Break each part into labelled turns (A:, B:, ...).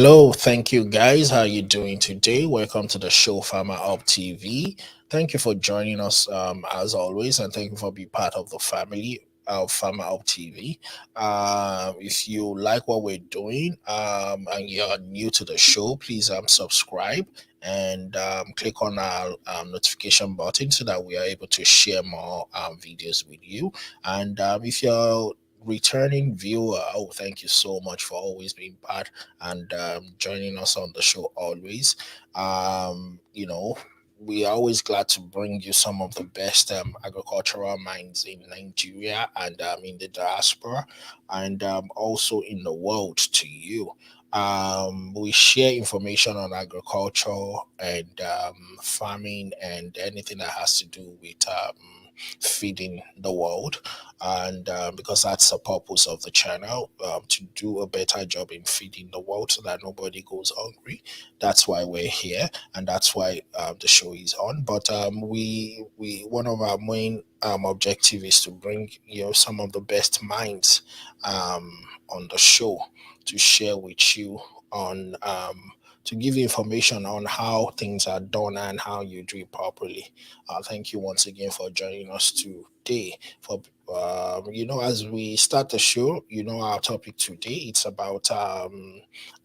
A: Hello, thank you guys. How you doing today? Welcome to the show FarmerHUbTv. Thank you for joining us as always, and thank you for being part of the family of FarmerHUbTv. If you like what we're doing and you're new to the show, please subscribe and click on our notification button so that we are able to share more videos with you. And if you're returning viewer, oh, thank you so much for always being part and joining us on the show always. We are always glad to bring you some of the best agricultural minds in Nigeria and in the diaspora and also in the world to you. We share information on agriculture and farming and anything that has to do with feeding the world, and because that's the purpose of the channel, to do a better job in feeding the world so that nobody goes hungry. That's why we're here, and that's why the show is on. But we one of our main objective is to bring some of the best minds on the show to share with you on to give you information on how things are done and how you do it properly. Thank you once again for joining us today. For as we start the show, our topic today, it's about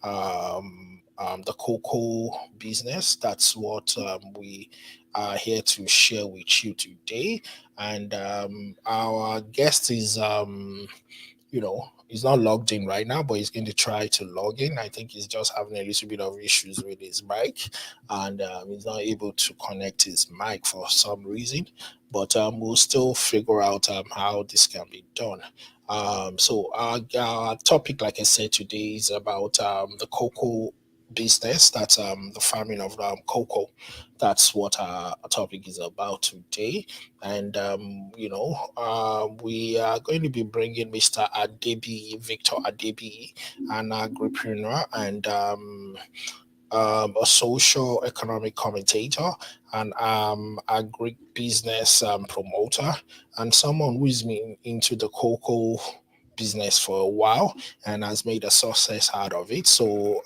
A: the cocoa business. That's what we are here to share with you today. And our guest is he's not logged in right now, but he's going to try to log in. I think he's just having a little bit of issues with his mic, and he's not able to connect his mic for some reason. But we'll still figure out how this can be done. So our topic, like I said today, is about the cocoa business. That's the farming of cocoa. That's what our topic is about today. And we are going to be bringing Mr. Adebiyi Victor-Adebiyi, an agripreneur and a socio-economic commentator, and agribusiness promoter, and someone who's been into the cocoa business for a while and has made a success out of it. So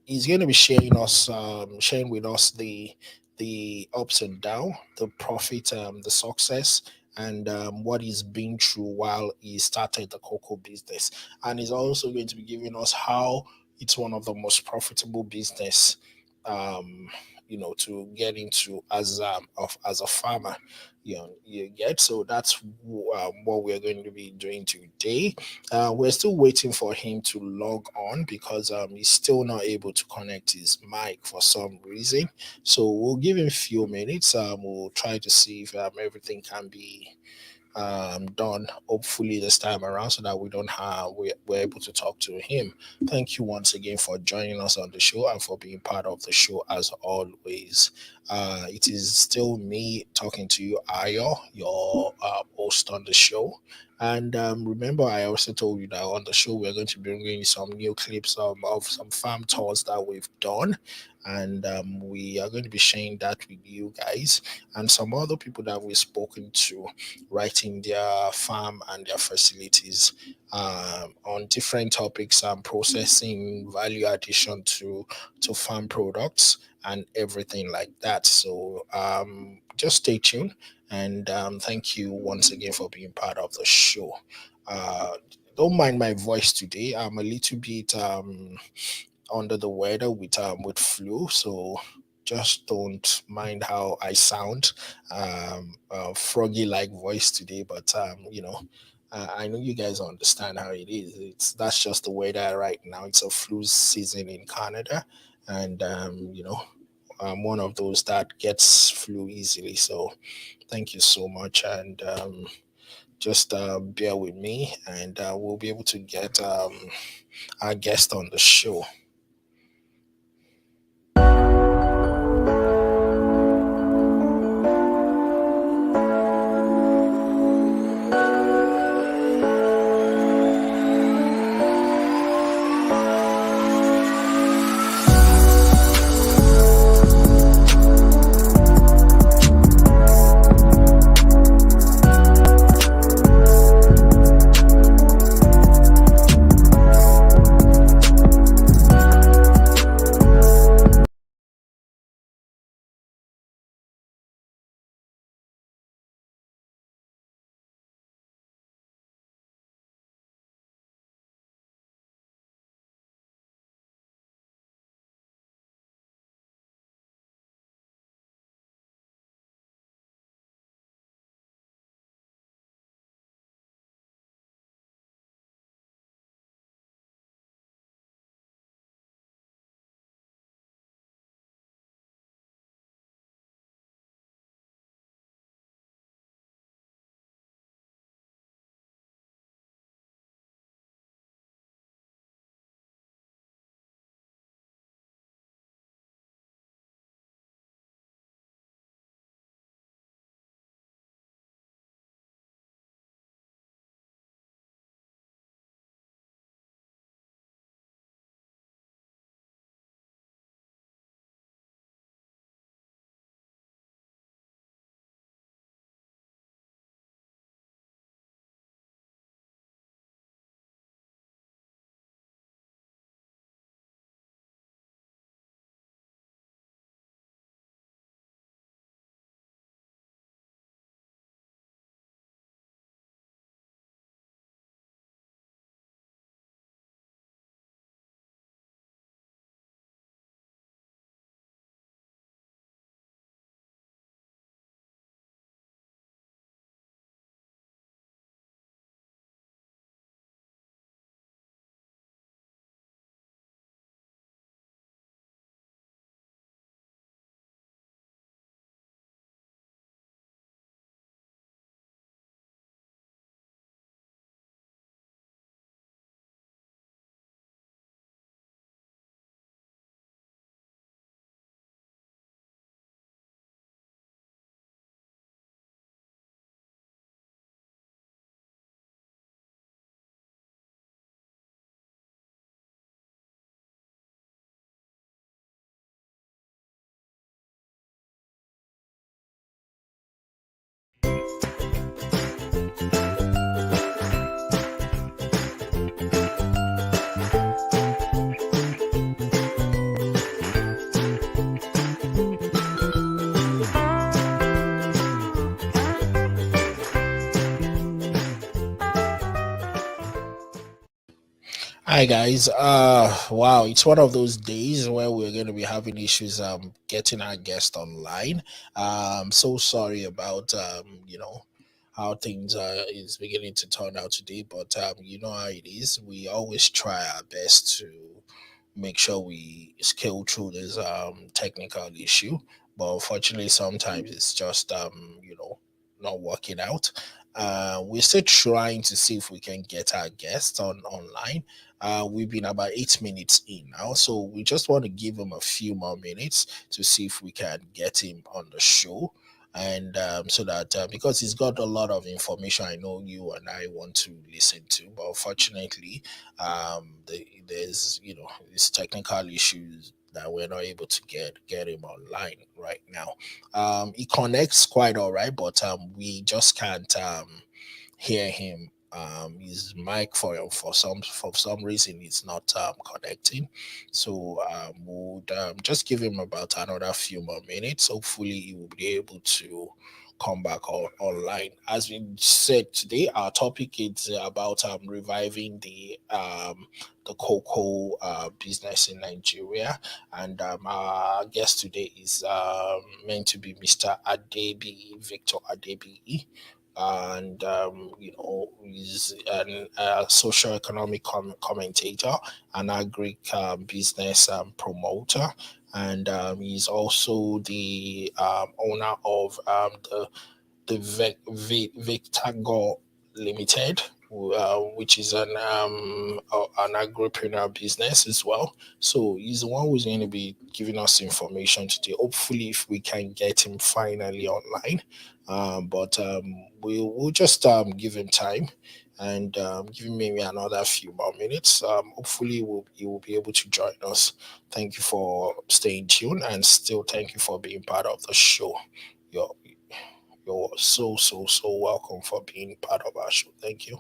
A: he's going to be sharing with us the ups and downs, the profit, the success, and what he's been through while he started the cocoa business. And he's also going to be giving us how it's one of the most profitable business to get into as a farmer. You get. So that's what we're going to be doing today. We're still waiting for him to log on because he's still not able to connect his mic for some reason. So we'll give him a few minutes. We'll try to see if everything can be done hopefully this time around, so that we're able to talk to him. Thank you once again for joining us on the show and for being part of the show as always. It is still me talking to you, Ayo, your host on the show. And remember, I also told you that on the show we're going to be bringing you some new clips of some farm tours that we've done, and we are going to be sharing that with you guys and some other people that we've spoken to, writing their farm and their facilities on different topics, processing, value addition to farm products and everything like that. So just stay tuned, and thank you once again for being part of the show. Don't mind my voice today. I'm a little bit under the weather with flu, so just don't mind how I sound. Froggy like voice today, but I know you guys understand how it is. That's just the weather right now. It's a flu season in Canada, and I'm one of those that gets flu easily. So thank you so much, and just bear with me, and we'll be able to get our guest on the show. Hi guys. Wow, it's one of those days where we're going to be having issues getting our guest online. So sorry about how things is beginning to turn out today, but you know how it is. We always try our best to make sure we scale through this technical issue, but unfortunately sometimes it's just not working out. We're still trying to see if we can get our guests online. We've been about 8 minutes in now, so we just want to give him a few more minutes to see if we can get him on the show. And so that because he's got a lot of information, I know you and I want to listen to, but unfortunately, there's these technical issues that we're not able to get him online right now. He connects quite all right, but we just can't hear him. His mic for some reason it's not connecting. So we'll just give him about another few more minutes. Hopefully he will be able to come back online. As we said today, our topic is about reviving the cocoa business in Nigeria, and our guest today is meant to be Mr. Adebiyi Victor-Adebiyi, and he's a socioeconomic commentator, an agri business promoter, and he's also the owner of the Vetagor Limited, which is an Agriprenuer business as well. So he's the one who's going to be giving us information today. Hopefully, if we can get him finally online, but we'll just give him time and give him maybe another few more minutes. Hopefully, he will be able to join us. Thank you for staying tuned, and still thank you for being part of the show. You're you're so welcome for being part of our show. Thank you.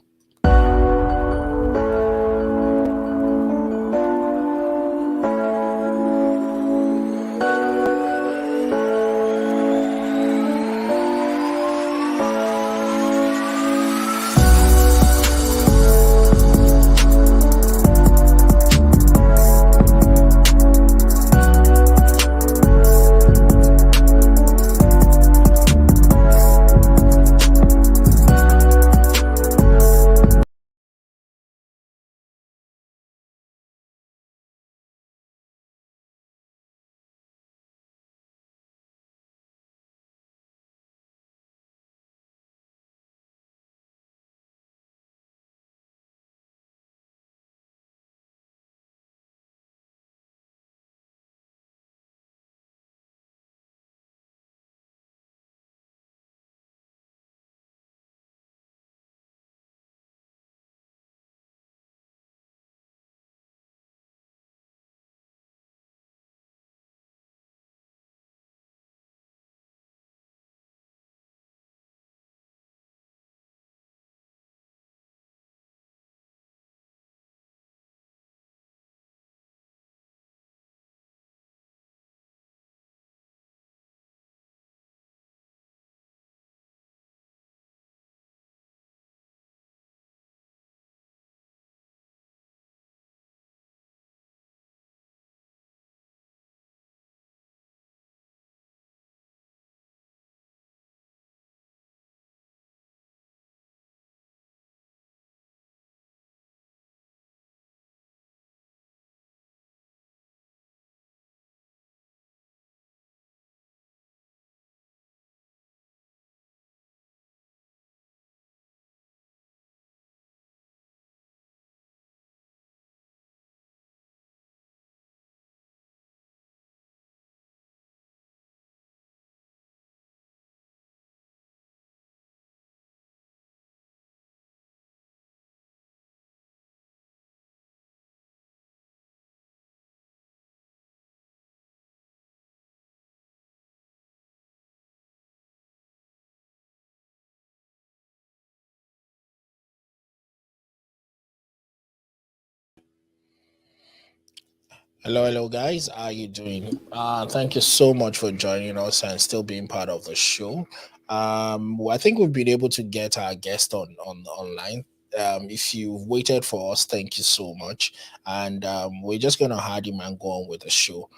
A: Hello, guys. How are you doing? Thank you so much for joining us and still being part of the show. I think we've been able to get our guest online. if you've waited for us, thank you so much. And we're just going to have him and go on with the show.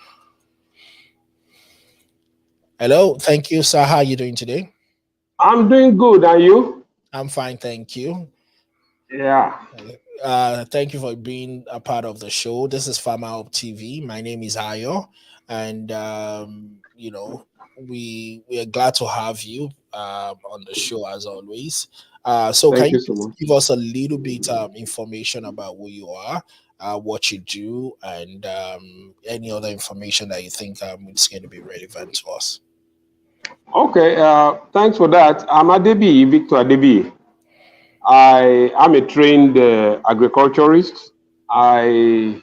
A: Hello, thank you, sir. How are you doing today?
B: I'm doing good, and you?
A: I'm fine, thank you.
B: Yeah.
A: Thank you for being a part of the show. This is FarmerHUbTv. My name is Ayo, and we are glad to have you on the show as always. So can
B: Thank you
A: you
B: so much.
A: give us a little bit information about who you are, what you do, and any other information that you think is going to be relevant to us?
B: Okay, thanks for that. I'm Adebiyi Victor-Adebiyi. I am a trained agriculturist. I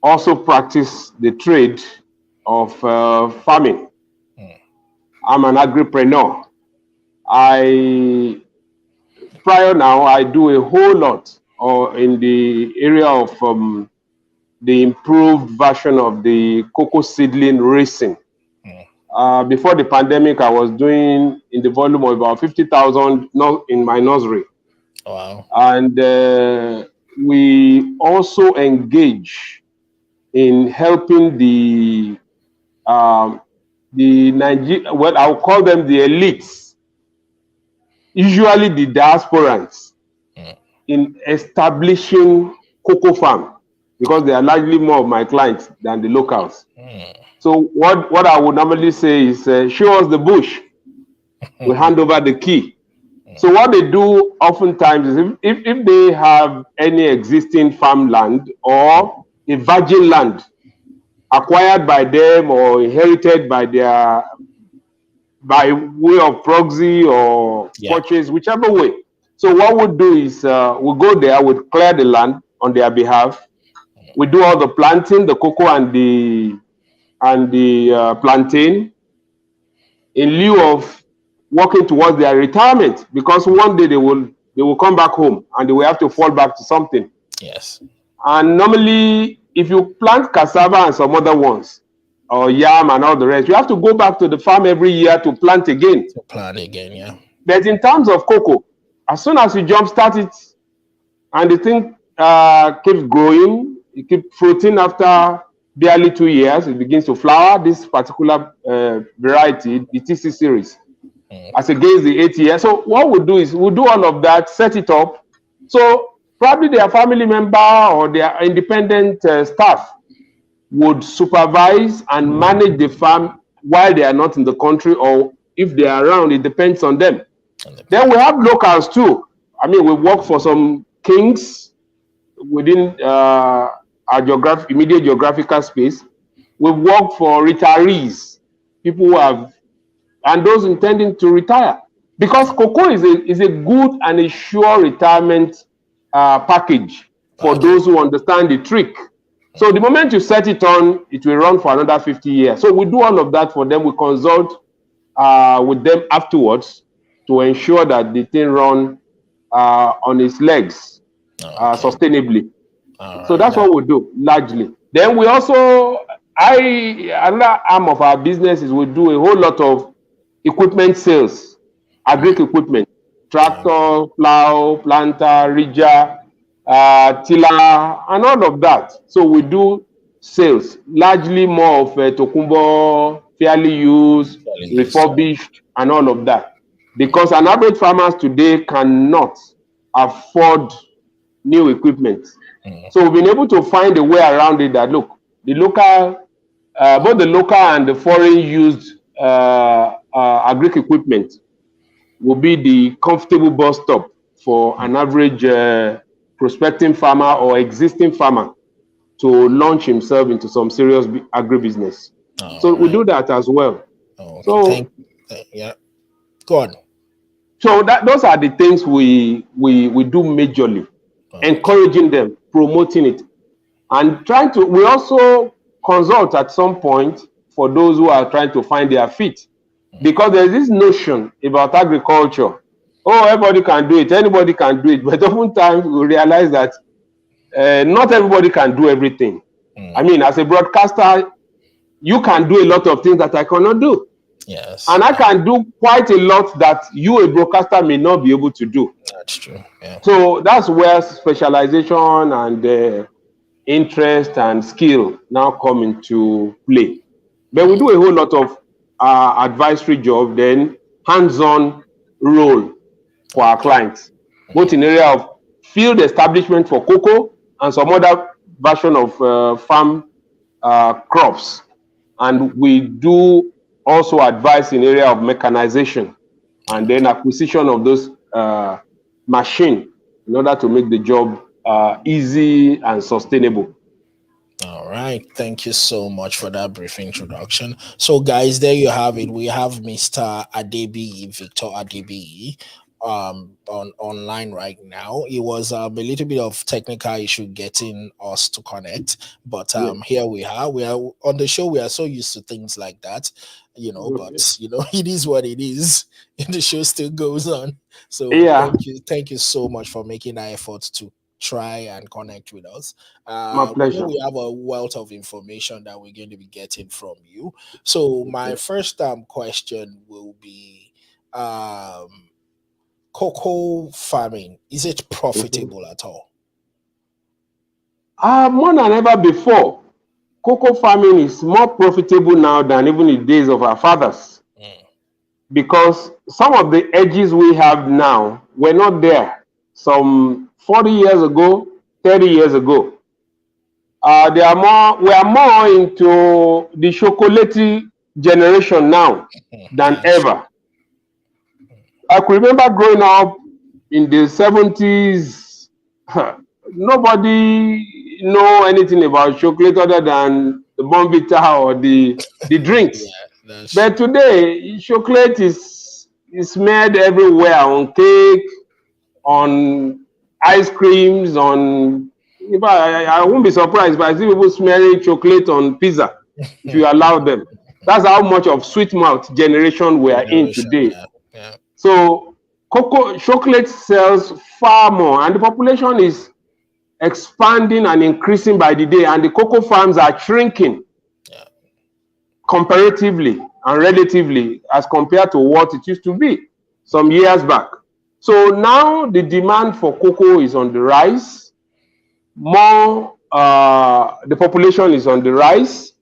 B: also practice the trade of farming. I'm an agripreneur. Prior now, I do a whole lot in the area of the improved version of the cocoa seedling racing. Before the pandemic, I was doing in the volume of about 50,000 in my nursery.
A: Wow.
B: And we also engage in helping the Nigeria, well, I'll call them the elites, usually the diasporans, in establishing cocoa farm, because they are largely more of my clients than the locals. So what I would normally say is, show us the bush, we hand over the key. So what they do oftentimes is, if they have any existing farmland or a virgin land acquired by them or inherited by way of proxy or purchase, whichever way. So what we'll do is we'll go there, we'll clear the land on their behalf. We do all the planting, the cocoa and the plantain, in lieu of working towards their retirement, because one day they will come back home and they will have to fall back to something.
A: Yes.
B: And normally, if you plant cassava and some other ones, or yam and all the rest, you have to go back to the farm every year to plant again.
A: Yeah.
B: But in terms of cocoa, as soon as you jumpstart it and the thing keeps growing, it keeps fruiting after barely 2 years, it begins to flower. This particular variety, the TC series, as against the 8 years. So what we'll do is we'll do all of that, set it up. So probably their family member or their independent staff would supervise and manage the farm while they are not in the country, or if they are around, it depends on them. Then we have locals too. I mean, we work for some kings within our immediate geographical space. We work for retirees, people who have, and those intending to retire. Because cocoa is a good and a sure retirement package for those who understand the trick. So the moment you set it on, it will run for another 50 years. So we do all of that for them. We consult with them afterwards to ensure that the thing run on its legs sustainably. So that's what we do largely. Then we also, another arm of our business is we do a whole lot of equipment sales, agric equipment, tractor, plow, planter, ridger, tiller, and all of that. So we do sales, largely more of Tokumbo, fairly used, refurbished, and all of that. Because an average farmer today cannot afford new equipment. So we've been able to find a way around it that, look, the local, both the local and the foreign used agric equipment will be the comfortable bus stop for an average prospecting farmer or existing farmer to launch himself into some serious agribusiness. So we do that as well. So
A: yeah, go on.
B: So those are the things we do majorly, encouraging them, promoting it, and trying to. We also consult at some point for those who are trying to find their feet, because there's this notion about agriculture. Oh, everybody can do it, anybody can do it, but oftentimes we realize that not everybody can do everything. I mean, as a broadcaster, you can do a lot of things that I cannot do.
A: Yes.
B: And I can do quite a lot that you, a broadcaster, may not be able to do.
A: That's true. Yeah.
B: So that's where specialization and interest and skill now come into play. But we do a whole lot of advisory job, then hands-on role for our clients, both in area of field establishment for cocoa and some other version of farm crops. And we do also advise in area of mechanization and then acquisition of those machine in order to make the job easy and sustainable.
A: All right. Thank you so much for that brief introduction. So, guys, there you have it. We have Mr. Adebiyi Victor-Adebiyi online right now. It was a little bit of technical issue getting us to connect, but here we are. We are on the show. We are so used to things like that, but it is what it is. And the show still goes on. So thank you so much for making that effort to try and connect with us.
B: My pleasure.
A: We have a wealth of information that we're going to be getting from you. So my first question will be, cocoa farming, is it profitable at all?
B: More than ever before. Cocoa farming is more profitable now than even in the days of our fathers. Because some of the edges we have now were not there some 40 years ago, 30 years ago. We are more into the chocolatey generation now than ever. I could remember growing up in the 70s, nobody know anything about chocolate other than the Bonvita or the drinks. But today, chocolate is made everywhere, on cake, on ice creams, on... I won't be surprised if I see people smearing chocolate on pizza, if you allow them. That's how much of sweet mouth generation we are in today.
A: Yeah.
B: So chocolate sells far more, and the population is expanding and increasing by the day, and the cocoa farms are shrinking comparatively and relatively as compared to what it used to be some years back. So now the demand for cocoa is on the rise. The population is on the rise.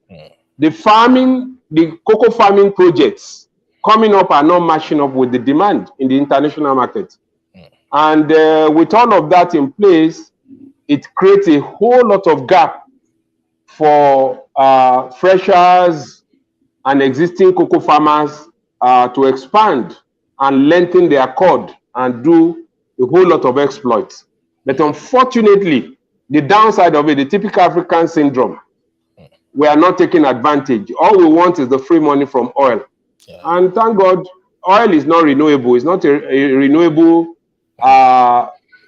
B: The cocoa farming projects coming up are not matching up with the demand in the international market. And with all of that in place, it creates a whole lot of gap for freshers and existing cocoa farmers to expand and lengthen their cord and do a whole lot of exploits. But unfortunately, the downside of it, the typical African syndrome, we are not taking advantage. All we want is the free money from oil. And thank God, oil is not renewable. It's not a renewable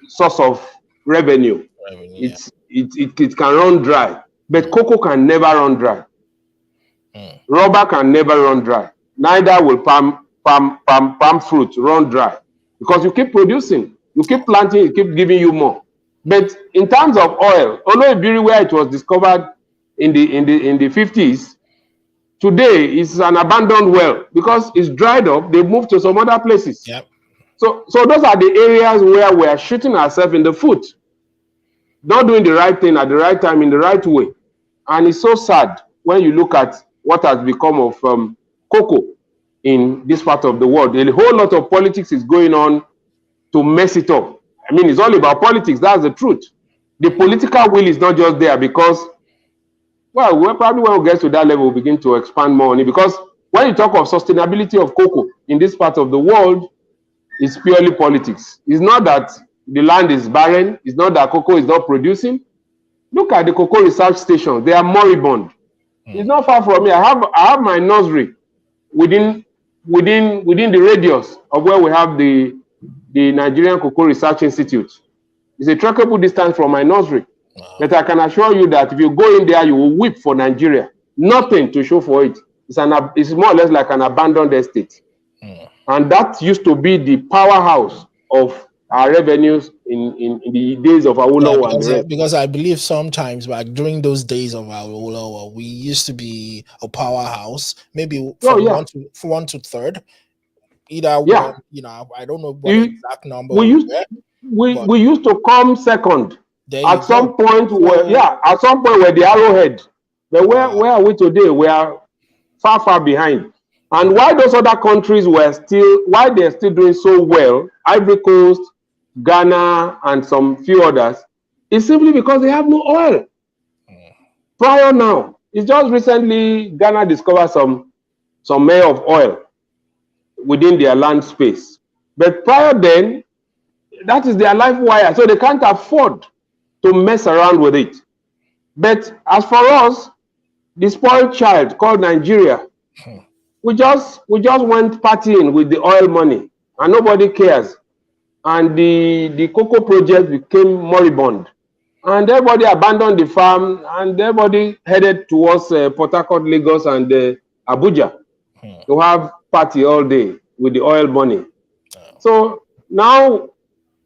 B: source of revenue. It can run dry. But cocoa can never run dry. Rubber can never run dry. Neither will palm fruit run dry. Because you keep producing, you keep planting, it keeps giving you more. But in terms of oil, although where it was discovered in the 50s, today it's an abandoned well because it's dried up. They moved to some other places. So those are the areas where we are shooting ourselves in the foot, not doing the right thing at the right time in the right way. And it's so sad when you look at what has become of cocoa in this part of the world. A whole lot of politics is going on to mess it up. I mean, it's all about politics. That's the truth. The political will is not just there because, well, probably when we get to that level, we'll begin to expand more on it. Because when you talk of sustainability of cocoa in this part of the world, it's purely politics. It's not that the land is barren. It's not that cocoa is not producing. Look at the cocoa research stations. They are moribund. It's not far from me. I have my nursery within the radius of where we have the Nigerian Cocoa Research Institute. It's a trackable distance from my nursery. But I can assure you that if you go in there, you will weep for Nigeria. Nothing to show for it. It's more or less like an abandoned estate. And that used to be the powerhouse of our revenues in the days of Awolowo and the rest.
A: Because I believe sometimes back during those days of Awolowo, we used to be a powerhouse, maybe from one to third, either one. You know, I don't know what the exact number
B: we used to come second at some point where the arrowhead. But where are we today? We are far behind. And why those other countries they're still doing so well, Ivory Coast, Ghana, and some few others, is simply because they have no oil. Prior now, it's just recently Ghana discovered some layer of oil within their land space. But prior then, that is their life wire, so they can't afford to mess around with it. But as for us, the spoiled child called Nigeria, we just went partying with the oil money, and nobody cares. And the cocoa project became moribund, and everybody abandoned the farm, and everybody headed towards Port Harcourt, Lagos, and Abuja to have party all day with the oil money. So now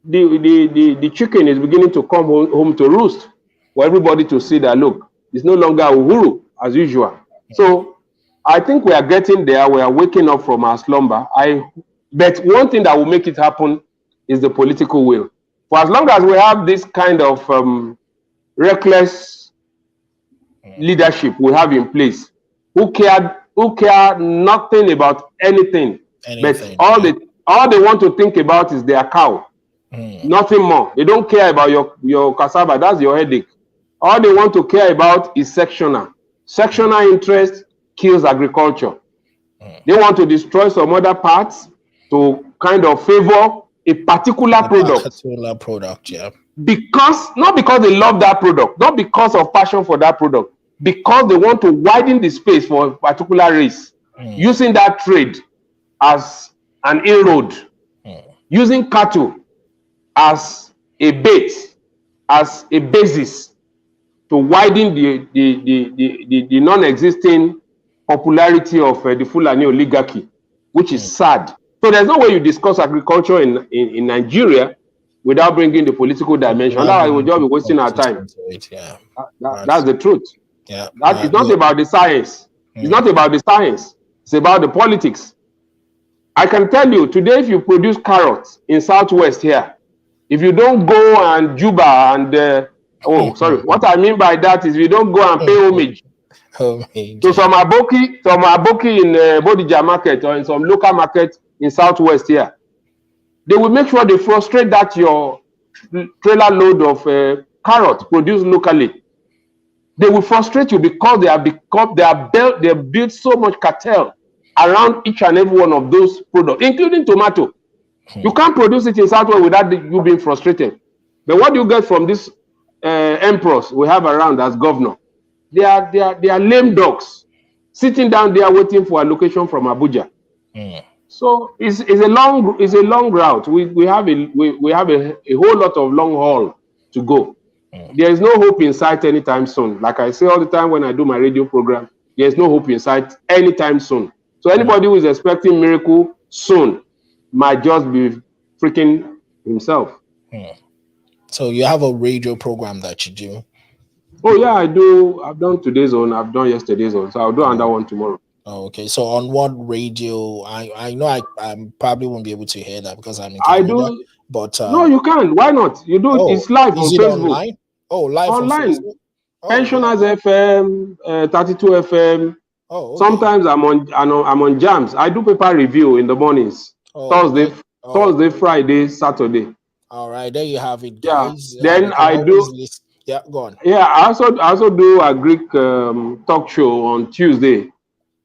B: the chicken is beginning to come home to roost for everybody to see that, look, it's no longer Uhuru as usual. So I think we are getting there. We are waking up from our slumber. But one thing that will make it happen is the political will. For as long as we have this kind of reckless leadership we have in place, who care nothing about anything. But all they want to think about is their cow. Nothing more. They don't care about your cassava. That's your headache. All they want to care about is sectional. Sectional interest kills agriculture. They want to destroy some other parts to kind of favor a particular product. Not because they love that product, not because of passion for that product, because they want to widen the space for a particular race, using that trade as an inroad, using cattle as a base, as a basis to widen the non-existing popularity of the Fulani oligarchy, which is sad. So there's no way you discuss agriculture in Nigeria without bringing the political dimension. Otherwise, we'll just be wasting our time. That's the truth. It's not about the science. It's not about the science. It's about the politics. I can tell you, today, if you produce carrots in Southwest here, if you don't go and Juba and what I mean by that is you don't go and pay homage to some aboki in Bodija market or in some local market in Southwest here, they will make sure they frustrate that your trailer load of carrots produced locally. They will frustrate you because they have built so much cartel around each and every one of those products, including tomato. You can't produce it in Southwest without you being frustrated. But what do you get from this emperors we have around as governor? They are lame dogs sitting down there waiting for allocation from Abuja. So it's a long route. We have a whole lot of long haul to go. There is no hope in sight anytime soon. Like I say all the time when I do my radio program, there is no hope in sight anytime soon. So anybody who is expecting miracle soon might just be freaking himself.
A: So you have a radio program that you do?
B: Oh yeah, I do. I've done today's one. I've done yesterday's one. So I'll do another one tomorrow.
A: Okay. So on what radio? I know I probably won't be able to hear that because I'm in
B: Canada. I do. But no, you can. Why not? You do. It's live on Facebook.
A: Online? Oh, live
B: online. On Facebook. Pensioners FM, 32 FM. Oh, okay. Sometimes I'm on jams. I do paper review in the mornings. Thursday, Friday, Saturday.
A: All right, there you have it, guys.
B: Yeah. Then I do.
A: Yeah, go on.
B: Yeah, I also do a Greek talk show on Tuesday,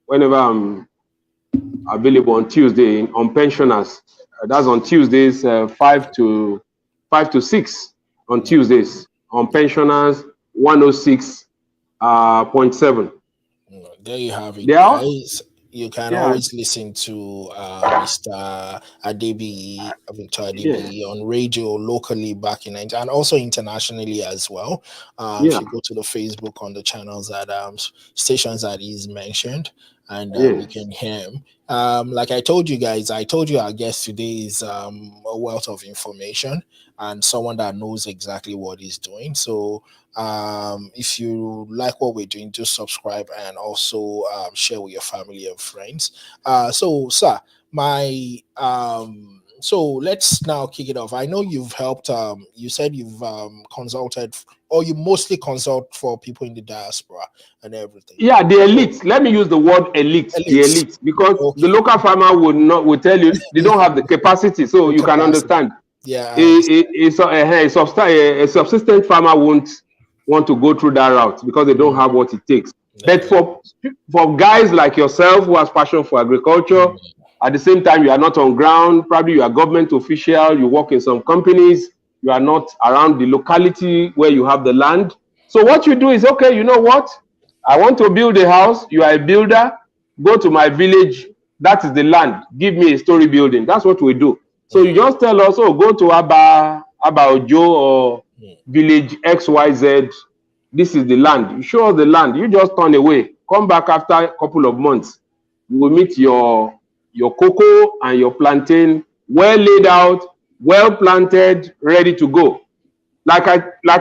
B: whenever I'm available on Tuesday on pensioners. That's on Tuesdays, 5 to 6 on Tuesdays on pensioners 106.7.
A: There you have it, guys. You can always listen to Mr. Adebiyi Victor-Adebiyi on radio locally back in Nigeria and also internationally as well. If you go to the Facebook on the channels that stations that he's mentioned, and you
B: Yes.
A: can hear him. Like I told you guys, I told you our guest today is a wealth of information and someone that knows exactly what he's doing. So if you like what we're doing, just subscribe and also share with your family and friends. So sir, my so let's now kick it off. I know you've helped you said you've consulted, or you mostly consult for people in the diaspora and everything.
B: Yeah, the elite. Let me use the word elite. The
A: Elites.
B: elite, because the
A: Okay.
B: local farmer would tell you they don't have the capacity. So
A: The
B: you can
A: capacity.
B: understand.
A: Yeah, I understand.
B: A subsistent farmer won't want to go through that route because they don't
A: Mm,
B: have what it takes. But
A: okay.
B: for guys like yourself who has passion for agriculture,
A: Mm,
B: at the same time you are not on ground, probably you are a government official, you work in some companies, you are not around the locality where you have the land. So what you do is, okay, you know what? I want to build a house. You are a builder. Go to my village. That is the land. Give me a story building. That's what we do. So you
A: mm,
B: just tell us, oh, go to Aba Ojo or
A: mm.
B: village XYZ. This is the land. You show us the land. You just turn away. Come back after a couple of months. You will meet your cocoa and your plantain well laid out, well planted, ready to go. Like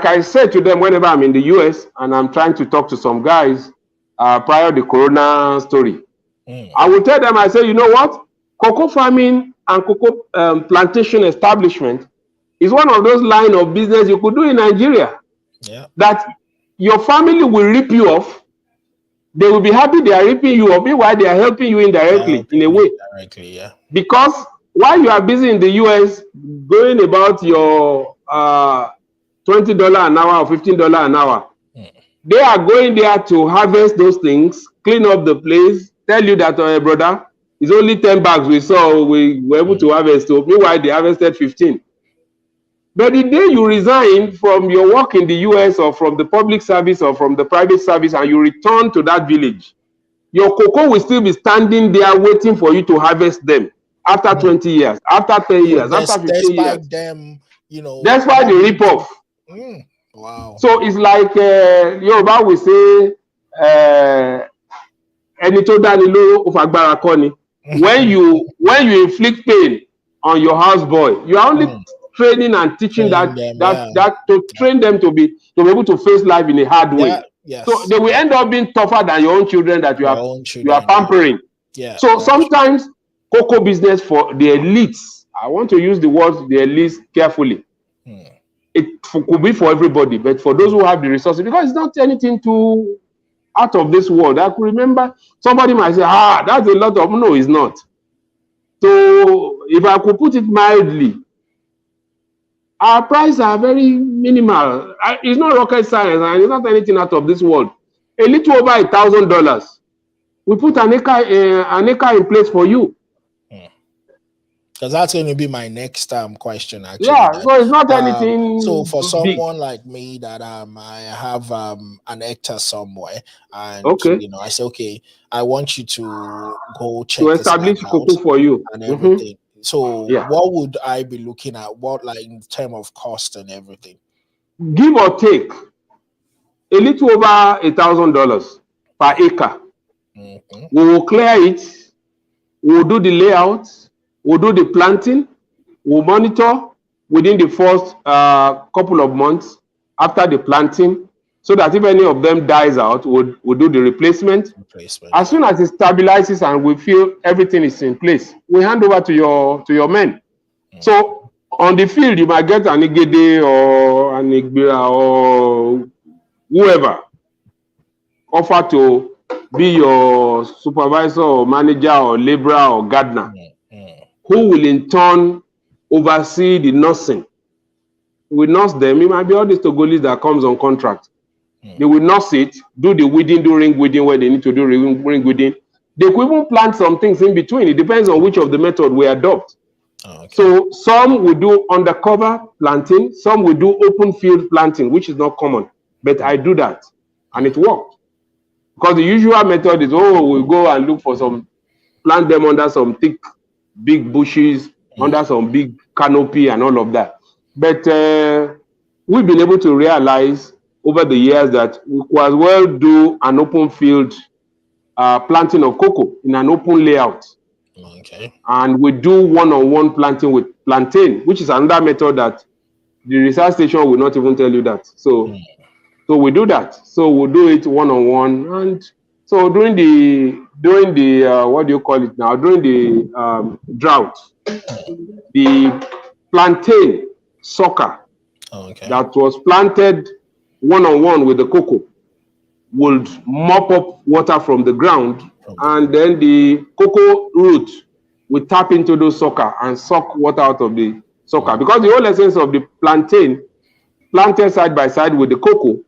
B: I said to them whenever I'm in the US and I'm trying to talk to some guys prior to the Corona story,
A: Mm.
B: I will tell them, I say, you know what? Cocoa farming and cocoa plantation establishment is one of those line of business you could do in Nigeria
A: Yeah.
B: that your family will rip you off. They will be happy they are ripping you off, meanwhile they are helping you
A: They're
B: indirectly in
A: helping
B: a
A: you
B: way.
A: directly. Yeah.
B: Because while you are busy in the US going about your $20 an hour or $15 an hour,
A: Mm,
B: they are going there to harvest those things, clean up the place, tell you that, brother, it's only 10 bags we saw, we were able to
A: mm.
B: harvest. So meanwhile, they harvested 15. But the day you resign from your work in the US or from the public service or from the private service and you return to that village, your cocoa will still be standing there waiting for you to harvest them after
A: Mm.
B: 20 years, after 10
A: Oh,
B: years, after 15 years.
A: despite them,
B: That's why
A: not
B: they rip
A: looking.
B: off.
A: Mm. Wow.
B: So it's like Yoruba will say, ẹni tó dáni lóró ó fagbára kọ́ ni. When you inflict pain on your houseboy, you are only
A: Mm.
B: training and teaching
A: Training them. Yeah.
B: that to train them to be able to face life in a hard way.
A: Yeah.
B: So
A: Yes.
B: they will end up being tougher than your own children that
A: Your own
B: you are
A: children.
B: pampering.
A: Yeah.
B: So
A: That's
B: sometimes cocoa business for the elites, I want to use the word the elites carefully.
A: mm.
B: It could be for everybody, but for those who have the resources, because it's not anything too out of this world. I could remember somebody might say, that's a lot of, no, it's not. So if I could put it mildly, our prices are very minimal. It's not rocket science and it's not anything out of this world. A little over $1,000. We put an acre in place for you.
A: Because that's going to be my next question, actually.
B: Yeah, so it's not anything
A: so for
B: big.
A: someone like me that I have an hectare somewhere, and
B: Okay.
A: I say, okay, I want you to go check
B: To
A: this land
B: establish
A: out
B: cocoa for you.
A: and everything. So
B: Yeah.
A: what would I be looking at? What, like, in terms of cost and everything?
B: Give or take a little over $1,000 per acre.
A: Mm-hmm.
B: We will clear it. We'll do the layout. We'll do the planting. We'll monitor within the first couple of months after the planting, so that if any of them dies out, we'll do the replacement. As soon as it stabilizes and we feel everything is in place, we hand over to your men. Mm. So on the field, you might get an Igede or an Igbira or whoever offer to be your supervisor or manager or laborer or gardener, who will in turn oversee the nursing. We nurse them. It might be all these Togolis that comes on contract. They will nurse it, do the weeding, do ring weeding where they need to do ring weeding. They could even plant some things in between. It depends on which of the method we adopt. Oh, okay. So some will do undercover planting, some will do open field planting, which is not common. But I do that, and it worked. Because the usual method is, we'll go and look for some, plant them under some thick, big bushes, under some big canopy and all of that. But we've been able to realize over the years that we could as well do an open field planting of cocoa in an open layout.
A: Okay.
B: And we do one-on-one planting with plantain, which is another method that the research station will not even tell you that. So, so we do that. So we'll do it one-on-one. And so during the what do you call it now? During the drought, the plantain sucker that was planted one-on-one with the cocoa would mop up water from the ground, and then the cocoa root will tap into those sucker and suck water out of the sucker. Because the whole essence of the plantain planted side by side with the cocoa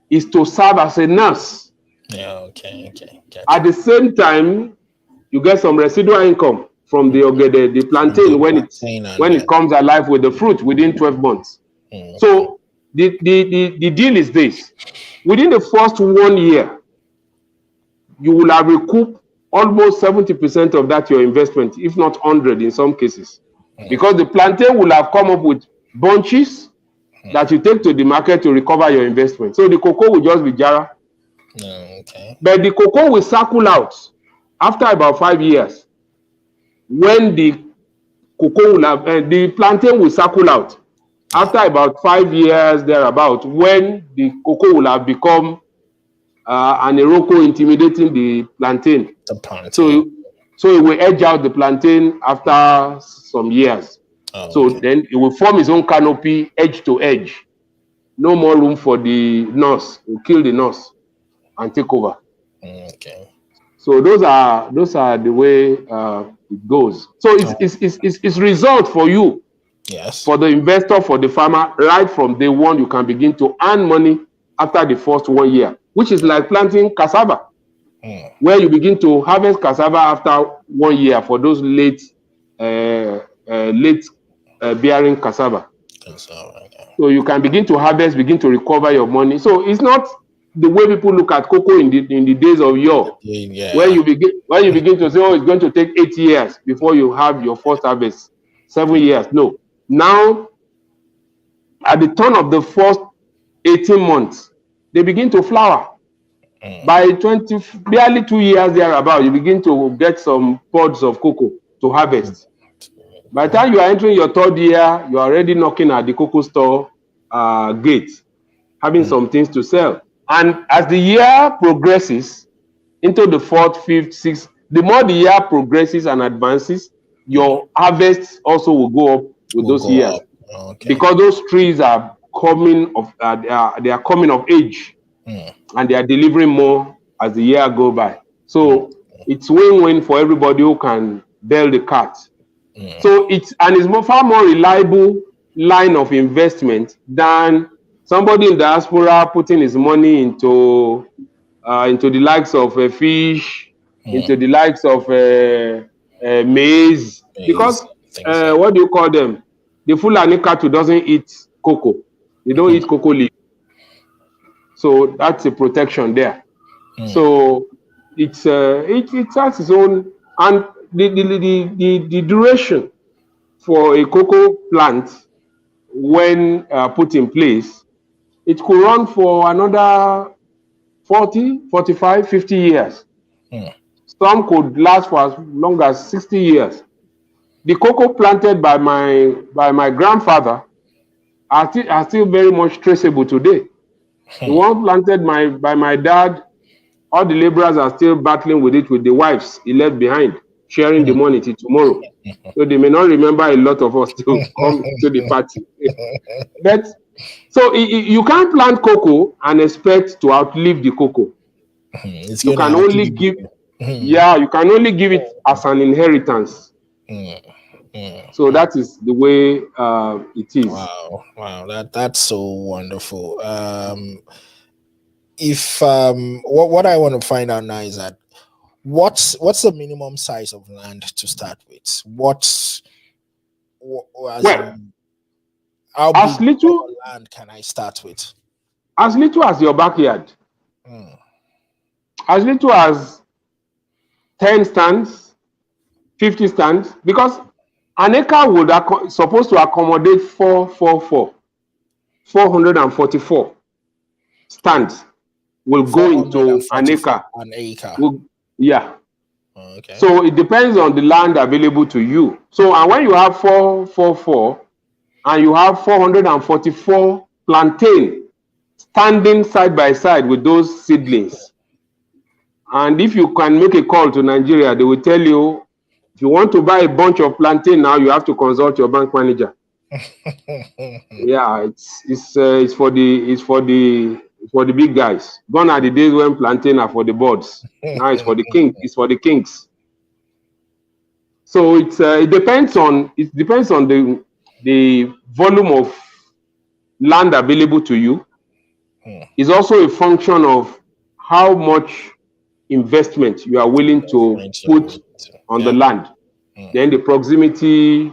B: is to serve as a nurse.
A: Yeah, okay.
B: At the same time, you get some residual income from the plantain when it comes alive with the fruit within 12 months. So the deal is this: within the first 1 year, you will have recouped almost 70% of that your investment, if not 100 in some cases, because the plantain will have come up with bunches that you take to the market to recover your investment. So the cocoa will just be jara. But the cocoa will circle out after about 5 years. When the cocoa will have, the plantain will circle out after about 5 years thereabout, when the cocoa will have become an iroko intimidating the plantain. So it will edge out the plantain after some years. So then it will form its own canopy edge to edge. No more room for the nurse. It will kill the nurse and take over. So those are the way it goes. So it's result for you.
A: Yes.
B: For the investor, for the farmer, right from day one, you can begin to earn money after the first 1 year, which is like planting cassava, where you begin to harvest cassava after 1 year for those late bearing cassava. So you can begin to harvest, begin to recover your money. So it's not the way people look at cocoa in the days of yore, where you begin to say, oh, it's going to take 8 years before you have your first harvest, 7 years. No. Now, at the turn of the first 18 months, they begin to flower. By barely 2 years thereabout, you begin to get some pods of cocoa to harvest. By the time you are entering your 3rd year, you are already knocking at the cocoa store gate, having some things to sell. And as the year progresses into the 4th, 5th, 6th, the more the year progresses and advances, your harvest also will go up with those years, because those trees are coming of they are coming of age, and they are delivering more as the year go by. So it's win-win for everybody who can bail the cat. So it's far more reliable line of investment than somebody in diaspora putting his money into the likes of fish, into the likes of maize, because what do you call them? The Fulani cattle doesn't eat cocoa. They don't eat cocoa leaf. So that's a protection there. So it has its own, and the duration for a cocoa plant, when put in place, it could run for another 40, 45, 50 years. Some could last for as long as 60 years. The cocoa planted by my grandfather are still very much traceable today. The one planted by my dad, all the laborers are still battling with it with the wives he left behind, sharing the money till tomorrow. So they may not remember a lot of us to come to the party. But so you can't plant cocoa and expect to outlive the cocoa. You can only give, you can only give it as an inheritance. So that is the way it is.
A: Wow, that's so wonderful. What I want to find out now is that what's the minimum size of land to start with? How
B: as
A: big
B: little
A: of land can I start with?
B: As little as your backyard. As little as 10 stands, 50 stands, because an acre would supposed to accommodate 444 stands will go into an acre. Yeah.
A: Okay.
B: So it depends on the land available to you. So, and when you have 444 and you have 444 plantain standing side by side with those seedlings, and if you can make a call to Nigeria, they will tell you, if you want to buy a bunch of plantain now, you have to consult your bank manager. Yeah, it's for the big guys. Gone are the days when plantain are for the birds. Now it's for the king. It's for the kings. So it depends on the volume of land available to you. It's also a function of how much investment you are willing to put on the land. Then the proximity,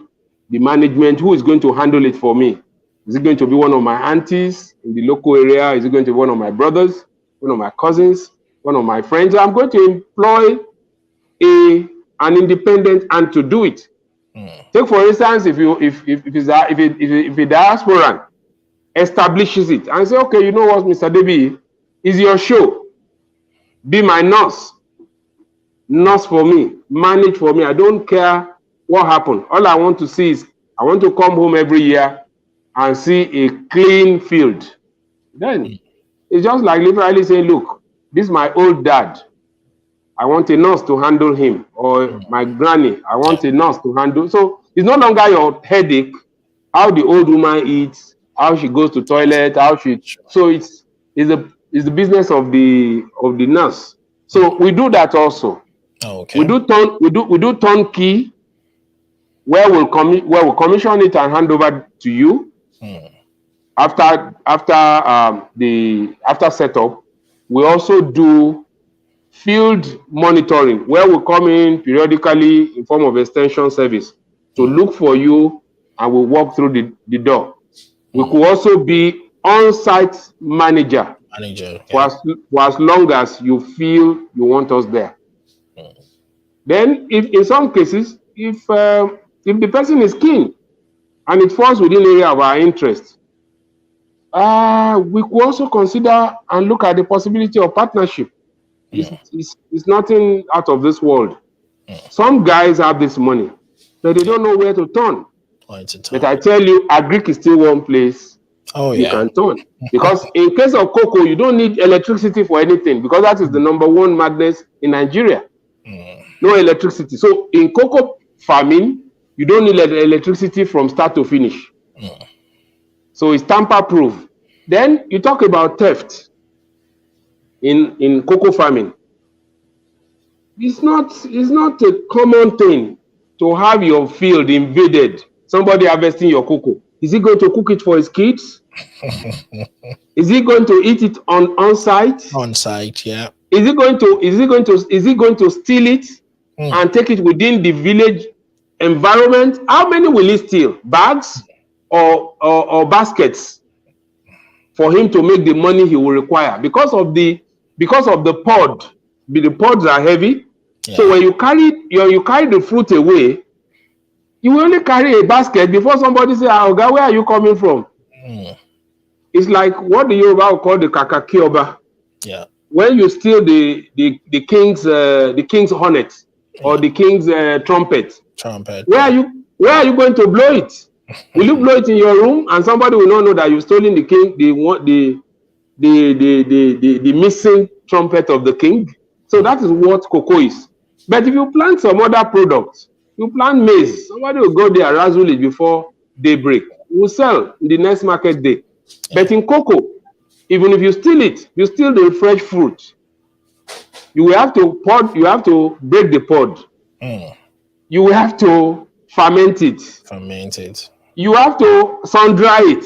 B: the management, who is going to handle it for me? Is it going to be one of my aunties in the local area? Is it going to be one of my brothers, one of my cousins, one of my friends? I'm going to employ an independent hand to do it. Take for instance, if a diasporan establishes it and say, okay, you know what, Mr. Adebiyi, is your show. Be my nurse for me, manage for me. I don't care what happened. All I want to see is I want to come home every year and see a clean field. Then it's just like literally saying, look, this is my old dad. I want a nurse to handle him, or my granny. I want a nurse to handle. So it's no longer your headache how the old woman eats, how she goes to toilet, how she. So it's the business of the nurse. So we do that also.
A: Okay.
B: We do turnkey, where we'll commission it and hand over to you. After setup. We also do field monitoring, where we come in periodically in form of extension service to look for you, and we'll walk through the door. We could also be on-site manager for as long as you feel you want us there. Then, if in some cases, if the person is keen and it falls within the area of our interest, we could also consider and look at the possibility of partnership. It's nothing out of this world. Some guys have this money, but they don't know where to turn. But I tell you, Agric is still one place you can turn. Because in case of cocoa, you don't need electricity for anything, because that is the #1 madness in Nigeria. No electricity. So in cocoa farming, you don't need electricity from start to finish. So it's tamper-proof. Then you talk about theft in cocoa farming. It's not a common thing to have your field invaded, somebody harvesting your cocoa. Is he going to cook it for his kids? Is he going to eat it on site?
A: On site, yeah.
B: Is he going to steal it and take it within the village environment? How many will he steal? Bags or baskets for him to make the money he will require? Because of the pod. The pods are heavy. Yeah. So when you carry the fruit away, you will only carry a basket before somebody say, "Oh God, where are you coming from?" It's like what the Yoruba call the kakakioba. Yeah. When you steal the king's hornet or the king's trumpet. Where are you going to blow it? Will you blow it in your room and somebody will not know that you've stolen the missing trumpet of the king? So that is what cocoa is. But if you plant some other products, you plant maize, somebody will go there, razzle it before daybreak. We'll sell in the next market day. But in cocoa, even if you steal it, you steal the fresh fruit. You will have to break the pod. You will have to ferment it. You have to sun dry it.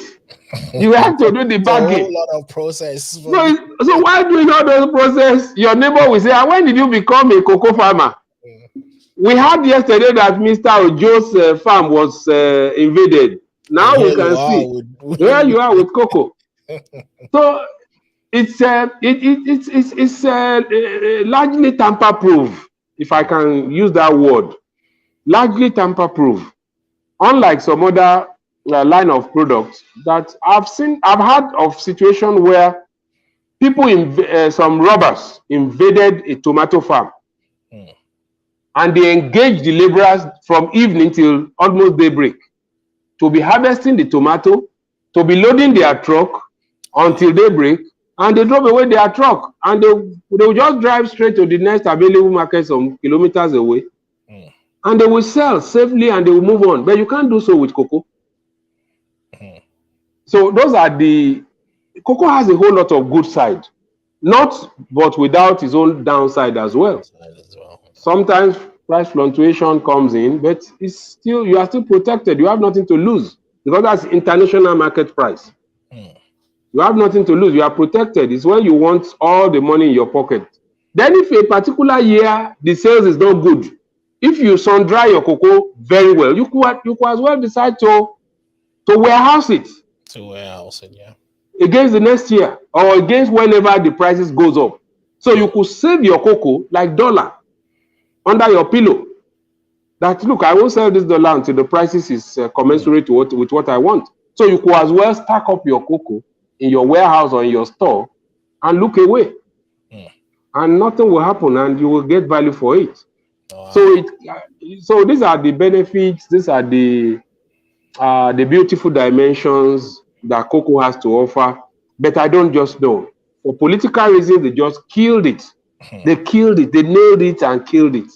B: You have to do the bagging.
A: A whole lot of process.
B: So while doing all those process, your neighbor will say, "When did you become a cocoa farmer?" We heard yesterday that Mr. Ojo's farm was invaded. Now we can see where you are with cocoa. So it's largely tamper-proof, if I can use that word. Largely tamper-proof. Unlike some other line of products that I've heard of situation where people, some robbers invaded a tomato farm And they engage the laborers from evening till almost daybreak to be harvesting the tomato, to be loading their truck until daybreak, and they drove away their truck, and they will just drive straight to the next available market some kilometers away, and they will sell safely and they will move on. But you can't do so with cocoa. So those are cocoa has a whole lot of good side, but without its own downside as well. Sometimes price fluctuation comes in, but you are still protected. You have nothing to lose because that's international market price. You have nothing to lose. You are protected. It's when you want all the money in your pocket. Then if a particular year the sales is not good, if you sun dry your cocoa very well, you could as well decide to warehouse it.
A: Yeah.
B: Against the next year or against whenever the prices goes up. So you could save your cocoa like dollar under your pillow. That look, I won't sell this dollar until the prices is commensurate with what I want. So you could as well stack up your cocoa in your warehouse or in your store and look away. And nothing will happen and you will get value for it. So these are the benefits, these are the beautiful dimensions that cocoa has to offer. But I don't just know. For political reasons, they just killed it. They killed it. They nailed it and killed it.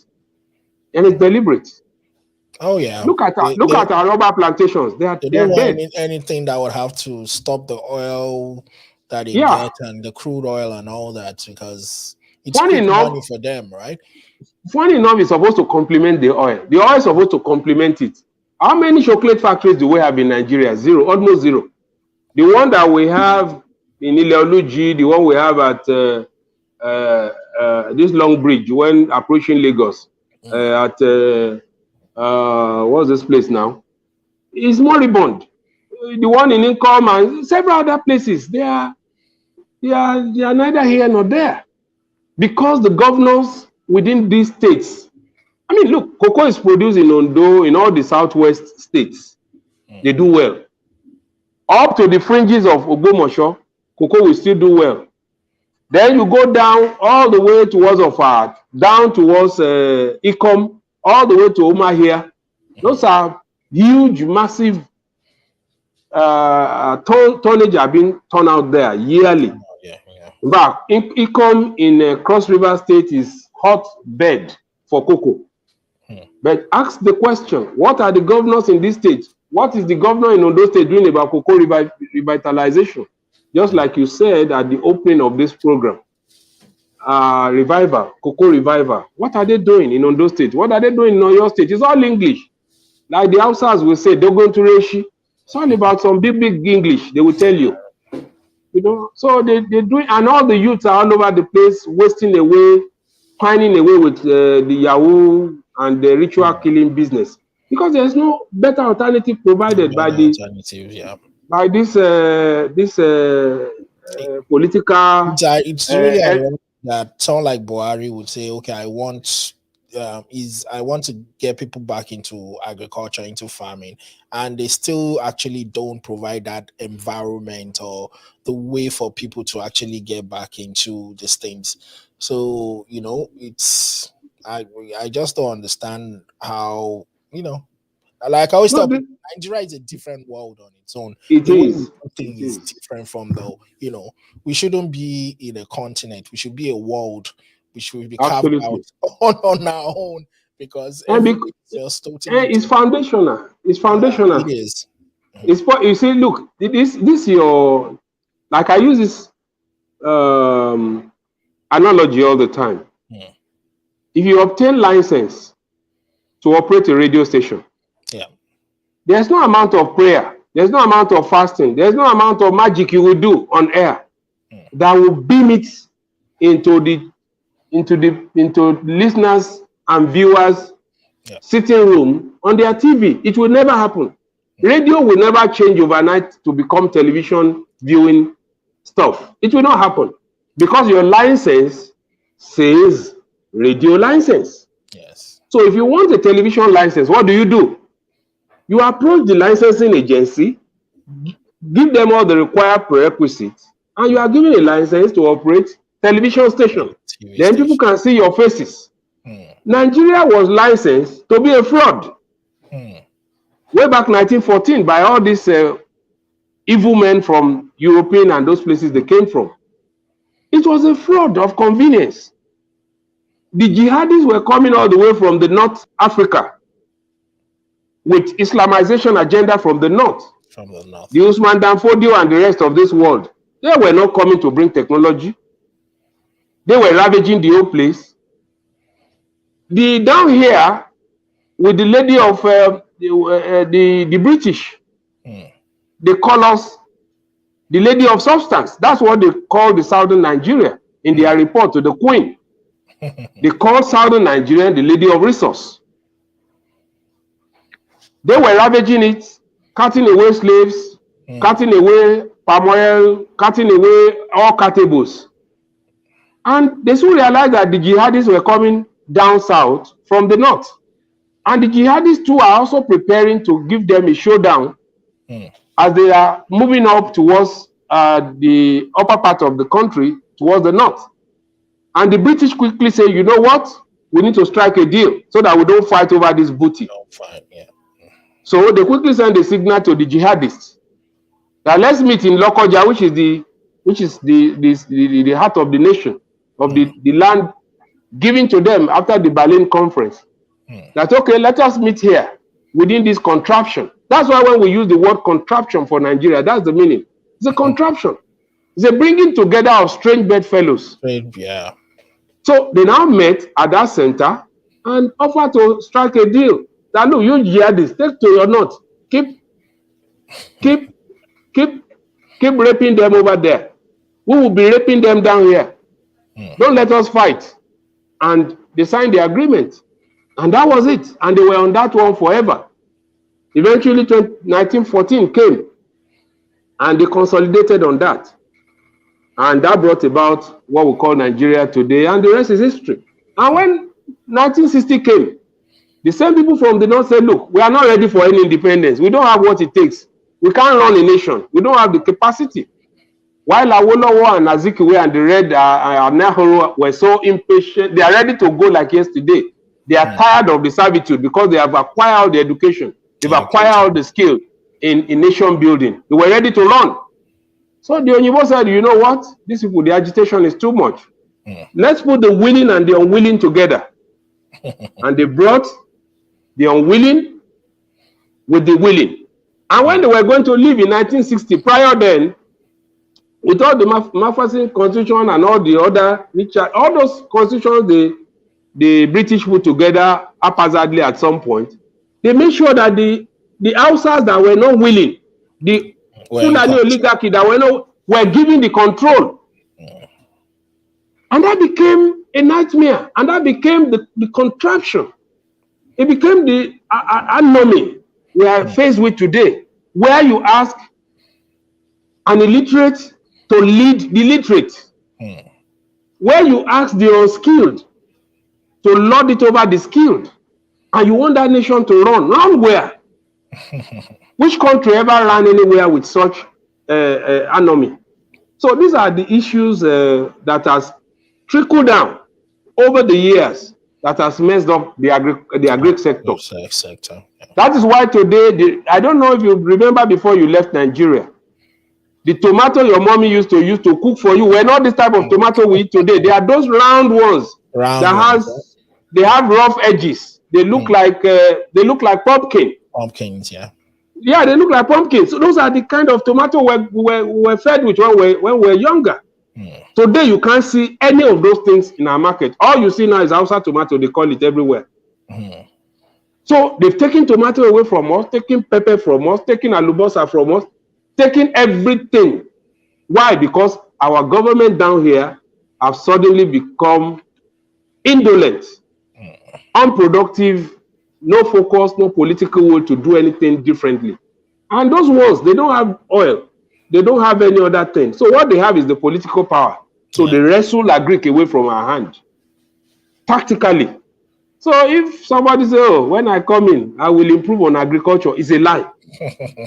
B: And it's deliberate.
A: Oh yeah.
B: Look at our rubber plantations. They don't want
A: anything that would have to stop the oil that they get and the crude oil and all that, because it's quick money for them, right?
B: Funny enough, it's supposed to complement the oil. The oil is supposed to complement it. How many chocolate factories do we have in Nigeria? Zero, almost zero. The one that we have in Ileoluji, the one we have at this long bridge when approaching Lagos, what's this place now? It's moribund. The one in Income and several other places, they are neither here nor there, because the governors within these states. I mean, look, cocoa is produced in Ondo, in all the southwest states. They do well. Up to the fringes of Ogbomoso, cocoa will still do well. Then you go down all the way towards Ofad, down towards Ikom, all the way to Umahia. Those are huge, massive tonnage are being turned out there yearly. In fact, Ikom in Cross River State is hotbed for cocoa. But ask the question, what are the governors in this state? What is the governor in Ondo State doing about cocoa revitalization? Just like you said at the opening of this program, cocoa revival. What are they doing in Ondo State? What are they doing in Oyo State? It's all English. Like the Hausas will say, Dogon Tureshi. It's all about some big English, they will tell you. You know, so they're doing, and all the youths are all over the place, wasting away, pining away with the Yahoo and the ritual killing business, because there's no better alternative provided by this political.
A: It's really ironic that someone like Buhari would say, okay, I want to get people back into agriculture, into farming, and they still actually don't provide that environment or the way for people to actually get back into these things. So, you know, it's I just don't understand how, you know, like I always tell people, Nigeria is a different world on its own.
B: It is
A: different from you know, we shouldn't be in a continent. We should be a world. We should be carved out on our own, because
B: it's foundational. It's foundational.
A: It is.
B: It's you see, look, this your, like I use this analogy all the time. If you obtain license to operate a radio station, there's no amount of prayer, there's no amount of fasting, there's no amount of magic you will do on air that will beam it into listeners and viewers sitting room on their TV. It will never happen. Radio will never change overnight to become television viewing stuff. It will not happen, because your license says radio license.
A: Yes.
B: So if you want a television license, what do? You approach the licensing agency, give them all the required prerequisites, and you are given a license to operate television station. Then people can see your faces. Nigeria was licensed to be a fraud. Way back 1914 by all these evil men from European and those places they came from. It was a fraud of convenience. The jihadis were coming all the way from the North Africa with Islamization agenda from the north.
A: From the north.
B: The Usman Dan Fodio and the rest of this world. They were not coming to bring technology. They were ravaging the whole place. The down here with the lady of the British, they call us the lady of substance. That's what they call the southern Nigeria in their report to the Queen. They call southern Nigeria the lady of resource. They were ravaging it, cutting away slaves, cutting away palm oil, cutting away all catables. And they soon realized that the jihadis were coming down south from the north. And the jihadis too are also preparing to give them a showdown as they are moving up towards the upper part of the country, towards the north. And the British quickly say, you know what? We need to strike a deal so that we don't fight over this booty.
A: Don't fight, yeah.
B: So they quickly send a signal to the jihadists that let's meet in Lokoja, which is the heart of the nation, of the land given to them after the Berlin conference. That okay, let us meet here within this contraption. That's why when we use the word contraption for Nigeria, that's the meaning. It's a contraption. It's a bringing together of strange bedfellows.
A: Yeah.
B: So they now met at that center and offered to strike a deal. That look, you jihadists, take to your north. Keep raping them over there. We will be raping them down here. Don't let us fight. And they signed the agreement. And that was it. And they were on that one forever. Eventually, 1914 came. And they consolidated on that. And that brought about what we call Nigeria today. And the rest is history. And when 1960 came, the same people from the north said, look, we are not ready for any independence. We don't have what it takes. We can't run a nation. We don't have the capacity. While Awolowo and Azikiwe and the Red Nehru were so impatient, they are ready to go like yesterday. They are tired of the servitude because they have acquired all the education. They've acquired all the skill in nation building. They were ready to run. So the Onyibo said, you know what? These people, the agitation is too much. Let's put the willing and the unwilling together. And they brought the unwilling with the willing. And when they were going to leave in 1960, prior then, with all the Mafasin Constitution and all the other, all those constitutions the British put together haphazardly at some point, they made sure that the Hausas that were not willing, the Fulani oligarchy that were given the control. And that became a nightmare. And that became the contraption. It became the anomaly we are faced with today, where you ask an illiterate to lead the literate, where you ask the unskilled to lord it over the skilled, and you want that nation to run where? Which country ever ran anywhere with such anomaly? So these are the issues that has trickled down over the years that has messed up the agri sector.
A: Yeah.
B: That is why today, I don't know if you remember before you left Nigeria, the tomato your mommy used to cook for you were not this type of tomato we eat today. They are those round ones they have rough edges. They look like pumpkin.
A: Pumpkins, yeah.
B: Yeah, they look like pumpkins. So those are the kind of tomato we were fed with when we were younger. Today you can't see any of those things in our market. All you see now is Hausa tomato. They call it everywhere. So they've taken tomato away from us, taking pepper from us, taking alubosa from us, taking everything. Why? Because our government down here have suddenly become indolent, unproductive, no focus, no political will to do anything differently. And those ones, they don't have oil. They don't have any other thing. So what they have is the political power. So they wrestle agric away from our hand, tactically. So if somebody says, oh, when I come in, I will improve on agriculture, it's a lie.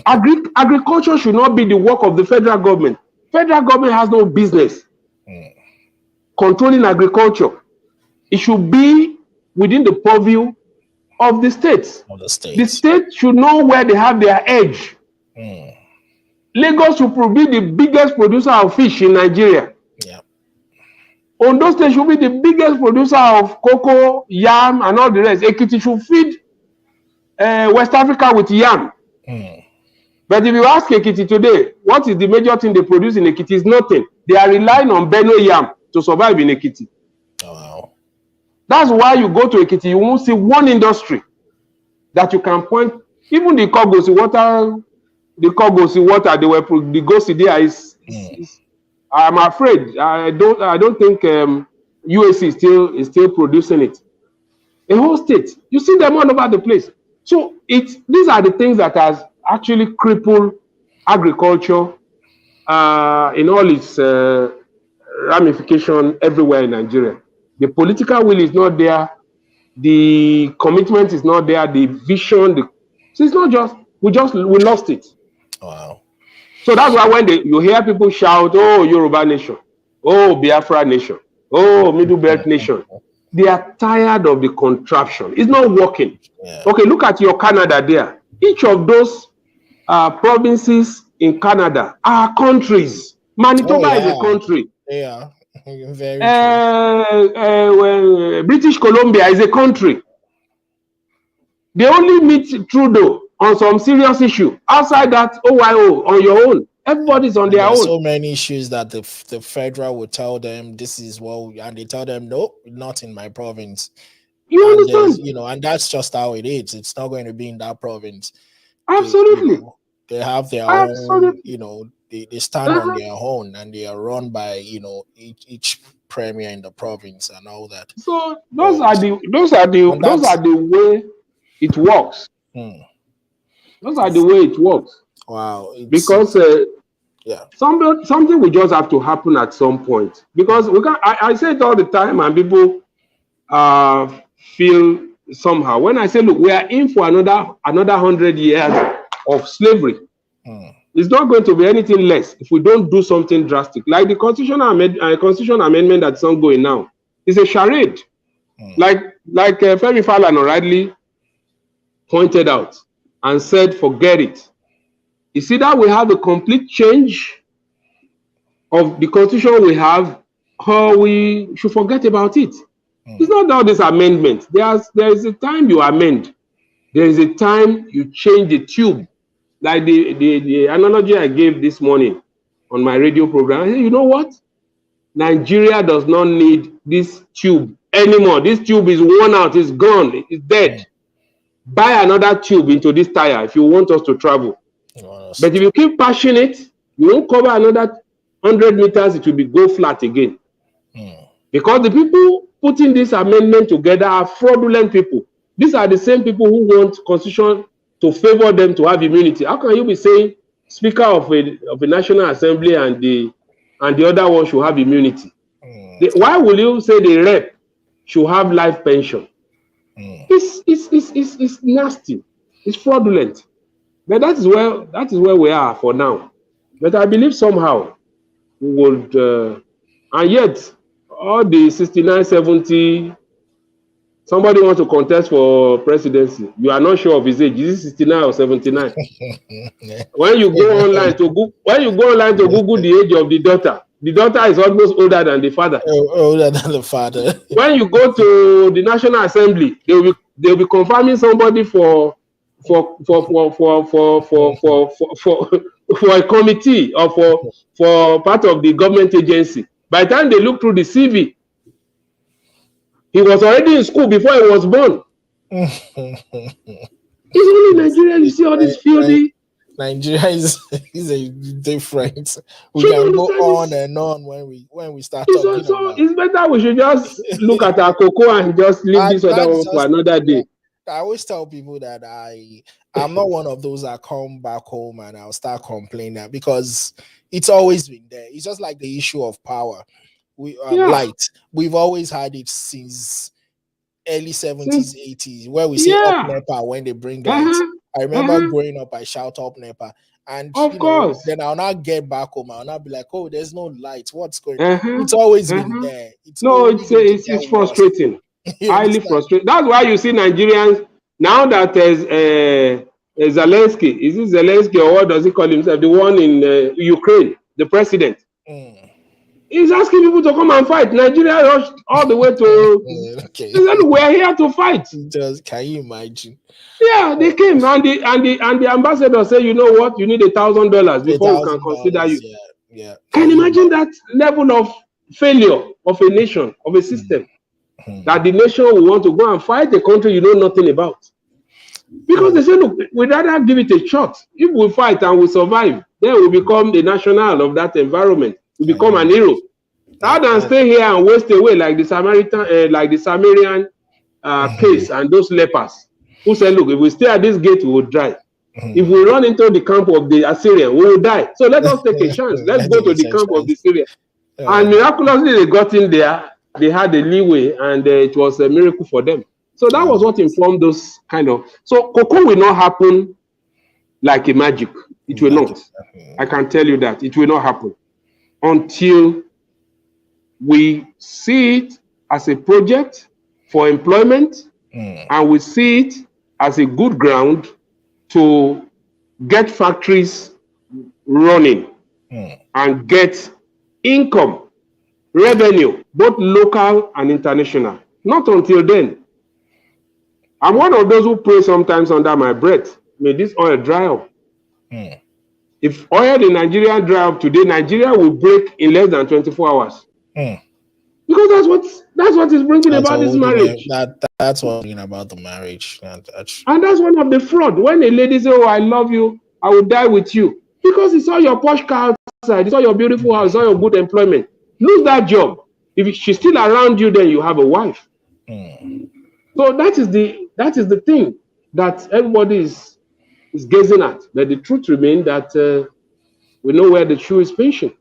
B: Agriculture should not be the work of the federal government. Federal government has no business controlling agriculture. It should be within the purview of the states.
A: Of the
B: The
A: states.
B: state should know where they have their edge. Lagos should be the biggest producer of fish in Nigeria.
A: Yeah.
B: Ondo State should be the biggest producer of cocoa, yam, and all the rest. Ekiti should feed West Africa with yam. But if you ask Ekiti today, what is the major thing they produce in Ekiti? Is nothing. They are relying on Benue yam to survive in Ekiti.
A: Wow.
B: That's why you go to Ekiti, you won't see one industry that you can point. Even the Kogosi water, they were the Gosi there is I'm afraid I don't think UAC is still producing it. A whole state, you see them all over the place. So these are the things that has actually crippled agriculture in all its ramification everywhere in Nigeria. The political will is not there, the commitment is not there, the vision. So it's not just we lost it.
A: Wow.
B: So that's why when you hear people shout, "Oh, Yoruba nation, oh, Biafra nation, oh, Middle Belt nation," they are tired of the contraption. It's not working. Yeah. Okay, look at your Canada there. Each of those provinces in Canada are countries. Manitoba is a country.
A: Yeah, very
B: true. British Columbia is a country. They only meet Trudeau on some serious issue. Outside that, OYO on your own. Everybody's on their own.
A: So many issues that the federal will tell them this is what, and they tell them no, not in my province.
B: You understand?
A: And that's just how it is. It's not going to be in that province.
B: Absolutely.
A: They have their own. They stand on their own, and they are run by each premier in the province and all that.
B: So those are the way it works. Those are the way it works.
A: Wow.
B: Because something will just have to happen at some point. Because I say it all the time, and people feel somehow. When I say, look, we are in for another 100 years of slavery. It's not going to be anything less if we don't do something drastic. Like the constitutional amendment that's ongoing now is a charade. Like Femi Falana rightly pointed out and said, forget it. You see that we have a complete change of the constitution we have, or we should forget about it. It's not all this amendment. There is a time you amend. There is a time you change the tube. Like the analogy I gave this morning on my radio program. I said, you know what? Nigeria does not need this tube anymore. This tube is worn out, it's gone, it's dead. Buy another tube into this tire if you want us to travel. But if you keep pushing it, you won't cover another 100 meters, it will go flat again. Because the people putting this amendment together are fraudulent people. These are the same people who want constitution to favor them to have immunity. How can you be saying Speaker of a National Assembly and the other one should have immunity? Why will you say the rep should have life pension? It's nasty. It's fraudulent. But that is where we are for now. But I believe somehow we would, and yet all the 69, 70. Somebody wants to contest for presidency. You are not sure of his age. Is he 69 or 79? When you go online to Google the age of the daughter is almost older than the father.
A: Older than the father.
B: When you go to the National Assembly, they'll be confirming somebody for a committee or for part of the government agency. By the time they look through the CV, he was already in school before he was born. It's only Nigeria you see all this filthy.
A: Nigeria is a different. We can go on and on when we start talking about.
B: It's better we should just look at our cocoa and just leave this other one for another day.
A: I always tell people that I'm not one of those that come back home and I'll start complaining, because it's always been there. It's just like the issue of power. Light. We've always had it since early 70s, 80s, where we say up NEPA when they bring light. I remember growing up, I shout up NEPA. And
B: of course,
A: then I'll not get back home. I'll not be like, oh, there's no light. What's going on? It's always been there. It's frustrating. You
B: Highly
A: understand?
B: frustrated. That's why you see Nigerians now that there's Zelensky. Is it Zelensky or what does he call himself? The one in Ukraine, the president.
A: Mm.
B: He's asking people to come and fight. Nigeria rushed all the way to.
A: Okay.
B: He said, "We're here to fight."
A: Just can you imagine?
B: Yeah, they came and the ambassador said, "You know what? You need $1,000 before we can consider
A: $1,000.
B: you."
A: Yeah, yeah.
B: Can
A: Can
B: you
A: you
B: imagine that level of failure of a nation, of a system?
A: imagine?
B: That the nation will want to go and fight a country you know nothing about. Because they say, look, we'd rather give it a shot. If we fight and we survive, then we become the national of that environment. We
A: Can
B: become
A: you
B: an hero. Rather than
A: imagine?
B: stay here and waste away like the Samaritan case and those lepers who said, look, if we stay at this gate, we will die. If we run into the camp of the Assyrian, we will die. So let us take a chance. Let's
A: Let
B: go
A: it
B: to
A: be
B: the
A: such
B: camp of the
A: chance.
B: Syrian. And miraculously, they got in there. They had a leeway, and it was a miracle for them. So that was what informed those kind of. So cocoa will not happen like a magic. It will not. I can tell you that it will not happen until we see it as a project for employment, and we see it as a good ground to get factories running and get income, revenue, both local and international. Not until then. I'm one of those who pray sometimes under my breath, may this oil dry up. If oil in Nigeria dry up today, Nigeria will break in less than 24 hours. Because that's what is bringing
A: That's
B: about this
A: what
B: marriage.
A: that's what about the marriage.
B: And that's one of the fraud. When a lady says, "Oh, I love you, I will die with you," because it's all your posh car outside, it's all your beautiful house, it's all your good employment. Lose that job. If she's still around you, then you have a wife. So that is the thing that everybody is gazing at. But the truth remains that we know where the shoe is pinching.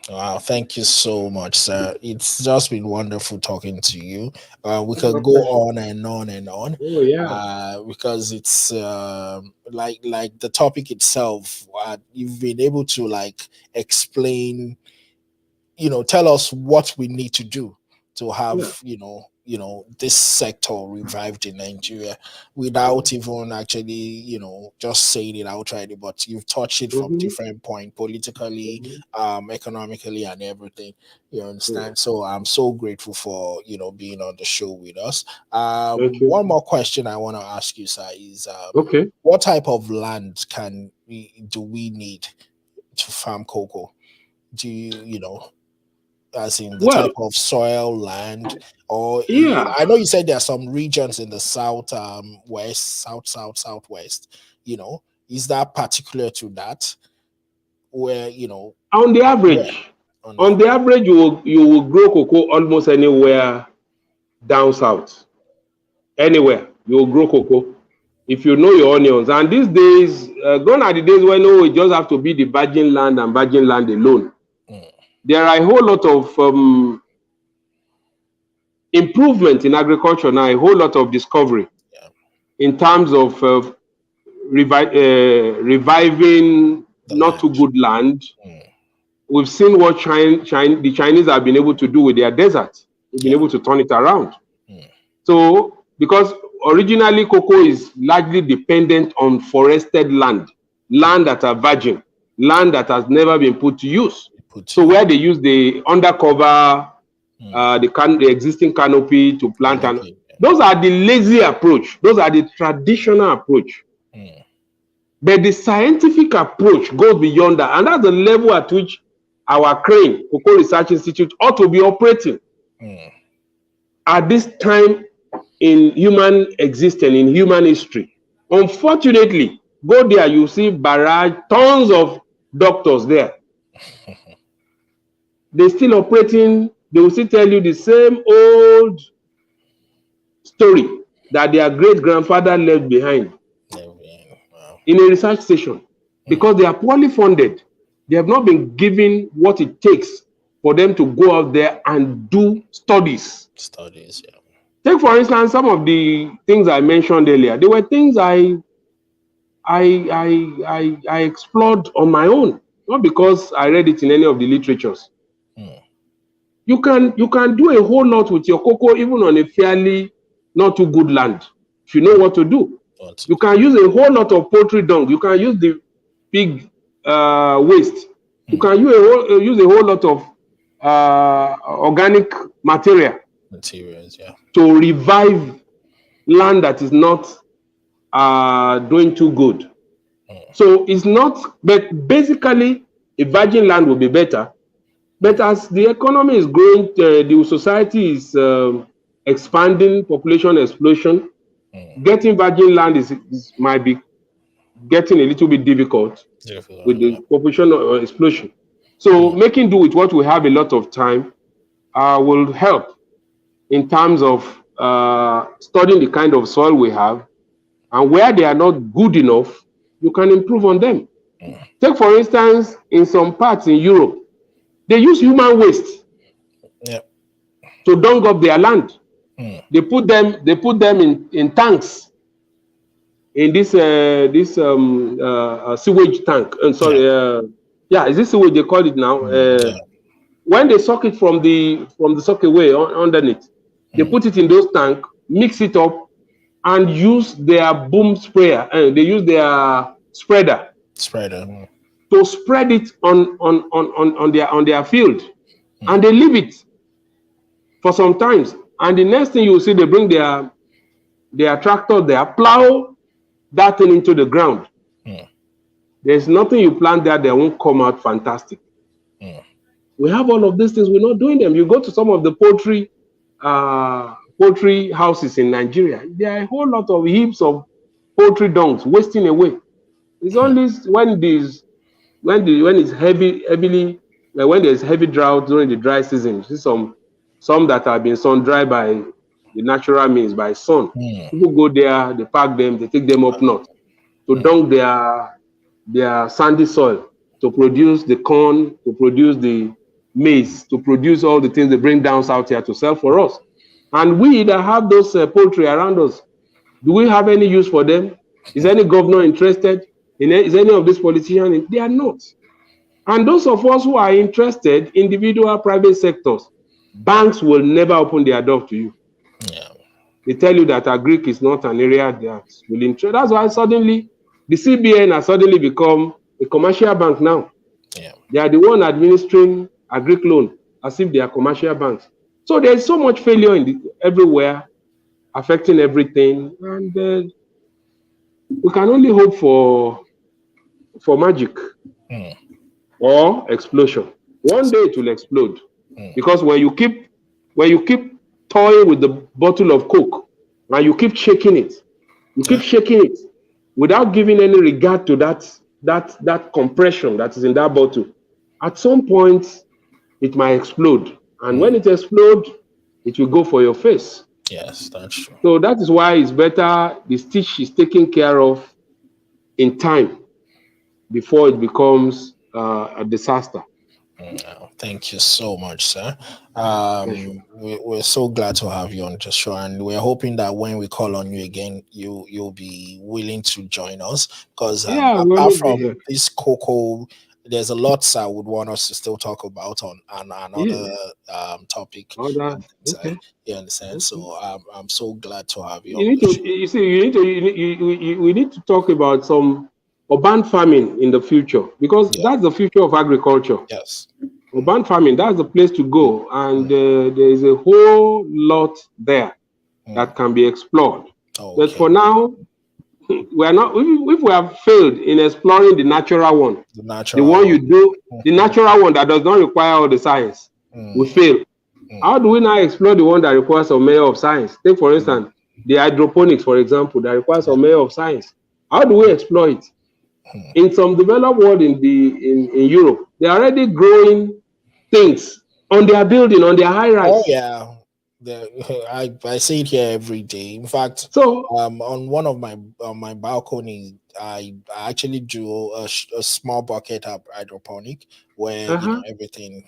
A: Wow, thank you so much, sir. It's just been wonderful talking to you. We could go on and on and on.
B: Oh yeah.
A: Because it's like the topic itself. You've been able to like explain, tell us what we need to do to have this sector revived in Nigeria without even actually just saying it outright, but you've touched it from different point politically, economically, and everything. You understand? So I'm so grateful for being on the show with us. One more question I want to ask you, sir, is
B: Okay.
A: what type of land do we need to farm cocoa? Do as in the type of soil, land, or I know you said there are some regions in the south, southwest. Is that particular to that? Where
B: on the average, you will grow cocoa almost anywhere down south. Anywhere you will grow cocoa if you know your onions. And these days, gone are the days when it just have to be the virgin land and virgin land alone. There are a whole lot of improvement in agriculture now, a whole lot of discovery in terms of reviving not too good land. We've seen what the Chinese have been able to do with their desert. They've been able to turn it around. So, because originally cocoa is largely dependent on forested land that are virgin, land that has never been put to use. So where they use the undercover, the existing canopy to plant, and those are the lazy approach. Those are the traditional approach. But the scientific approach goes beyond that, and that's the level at which our CRANE, Cocoa Research Institute, ought to be operating at this time in human existence, in human history. Unfortunately, go there, you see barrage, tons of doctors there. They're still operating, they will still tell you the same old story that their great-grandfather left behind in a research station, because they are poorly funded. They have not been given what it takes for them to go out there and do studies. Take, for instance, some of the things I mentioned earlier. They were things I explored on my own, not because I read it in any of the literatures. you can do a whole lot with your cocoa, even on a fairly not too good land, if you know what to do. You can use a whole lot of poultry dung. You can use the pig waste. You can use a whole lot of organic
A: materials, yeah,
B: to revive land that is not doing too good. So it's not, but basically a virgin land will be better. But as the economy is growing, the society is expanding, population explosion. Getting virgin land might be getting a little bit difficult with the population explosion. So making do with what we have a lot of time will help in terms of studying the kind of soil we have, and where they are not good enough, you can improve on them. Take, for instance, in some parts in Europe, they use human waste to dung up their land. They put them in tanks, in this sewage tank. Sorry, is this sewage they call it now? When they suck it from the sockaway underneath, they put it in those tanks, mix it up, and use their boom sprayer, and they use their spreader to spread it on their field, and they leave it for some times. And the next thing you see, they bring their tractor there, plow that thing into the ground. There's nothing you plant there that won't come out fantastic. We have all of these things, we're not doing them. You go to some of the poultry houses in Nigeria, there are a whole lot of heaps of poultry dungs wasting away. It's only when there's heavy drought during the dry season, you see some that have been sun dry by the natural means, by sun. People go there, they pack them, they take them up north to dung their sandy soil, to produce the corn, to produce the maize, to produce all the things they bring down south here to sell for us. And we that have those poultry around us, do we have any use for them? Is any governor interested? Is any of these politicians? They are not. And those of us who are interested, individual private sectors, banks will never open their door to you. They tell you that agric is not an area that will interest. That's why suddenly the CBN has suddenly become a commercial bank now. They are the one administering agric loan as if they are commercial banks. So there's so much failure everywhere, affecting everything, and we can only hope for magic or explosion. One day it will explode, because when you keep toying with the bottle of Coke and you keep shaking it, without giving any regard to that compression that is in that bottle, at some point it might explode. And when it explodes, it will go for your face.
A: Yes, that's true.
B: So that is why it's better the stitch is taken care of in time before it becomes a disaster.
A: Thank you so much, sir. We're so glad to have you on, Joshua, and we're hoping that when we call on you again, you'll be willing to join us, because apart from this cocoa, there's a lot I would want us to still talk about on another topic. You understand? So I'm so glad to have you.
B: We need to talk about some urban farming in the future, because that's the future of agriculture.
A: Yes.
B: Urban farming, that's the place to go, and there is a whole lot there that can be explored. But for now, we are not. If we have failed in exploring the natural one, the one you do, the natural one that does not require all the science, we fail. How do we now explore the one that requires some measure of science? Take, for instance, the hydroponics, for example, that requires some measure of science. How do we exploit it? In some developed world in Europe, they are already growing things on their building, on their high rise.
A: Oh yeah. I see it here every day. In fact, on one of my balcony, I actually drew a small bucket of hydroponic where everything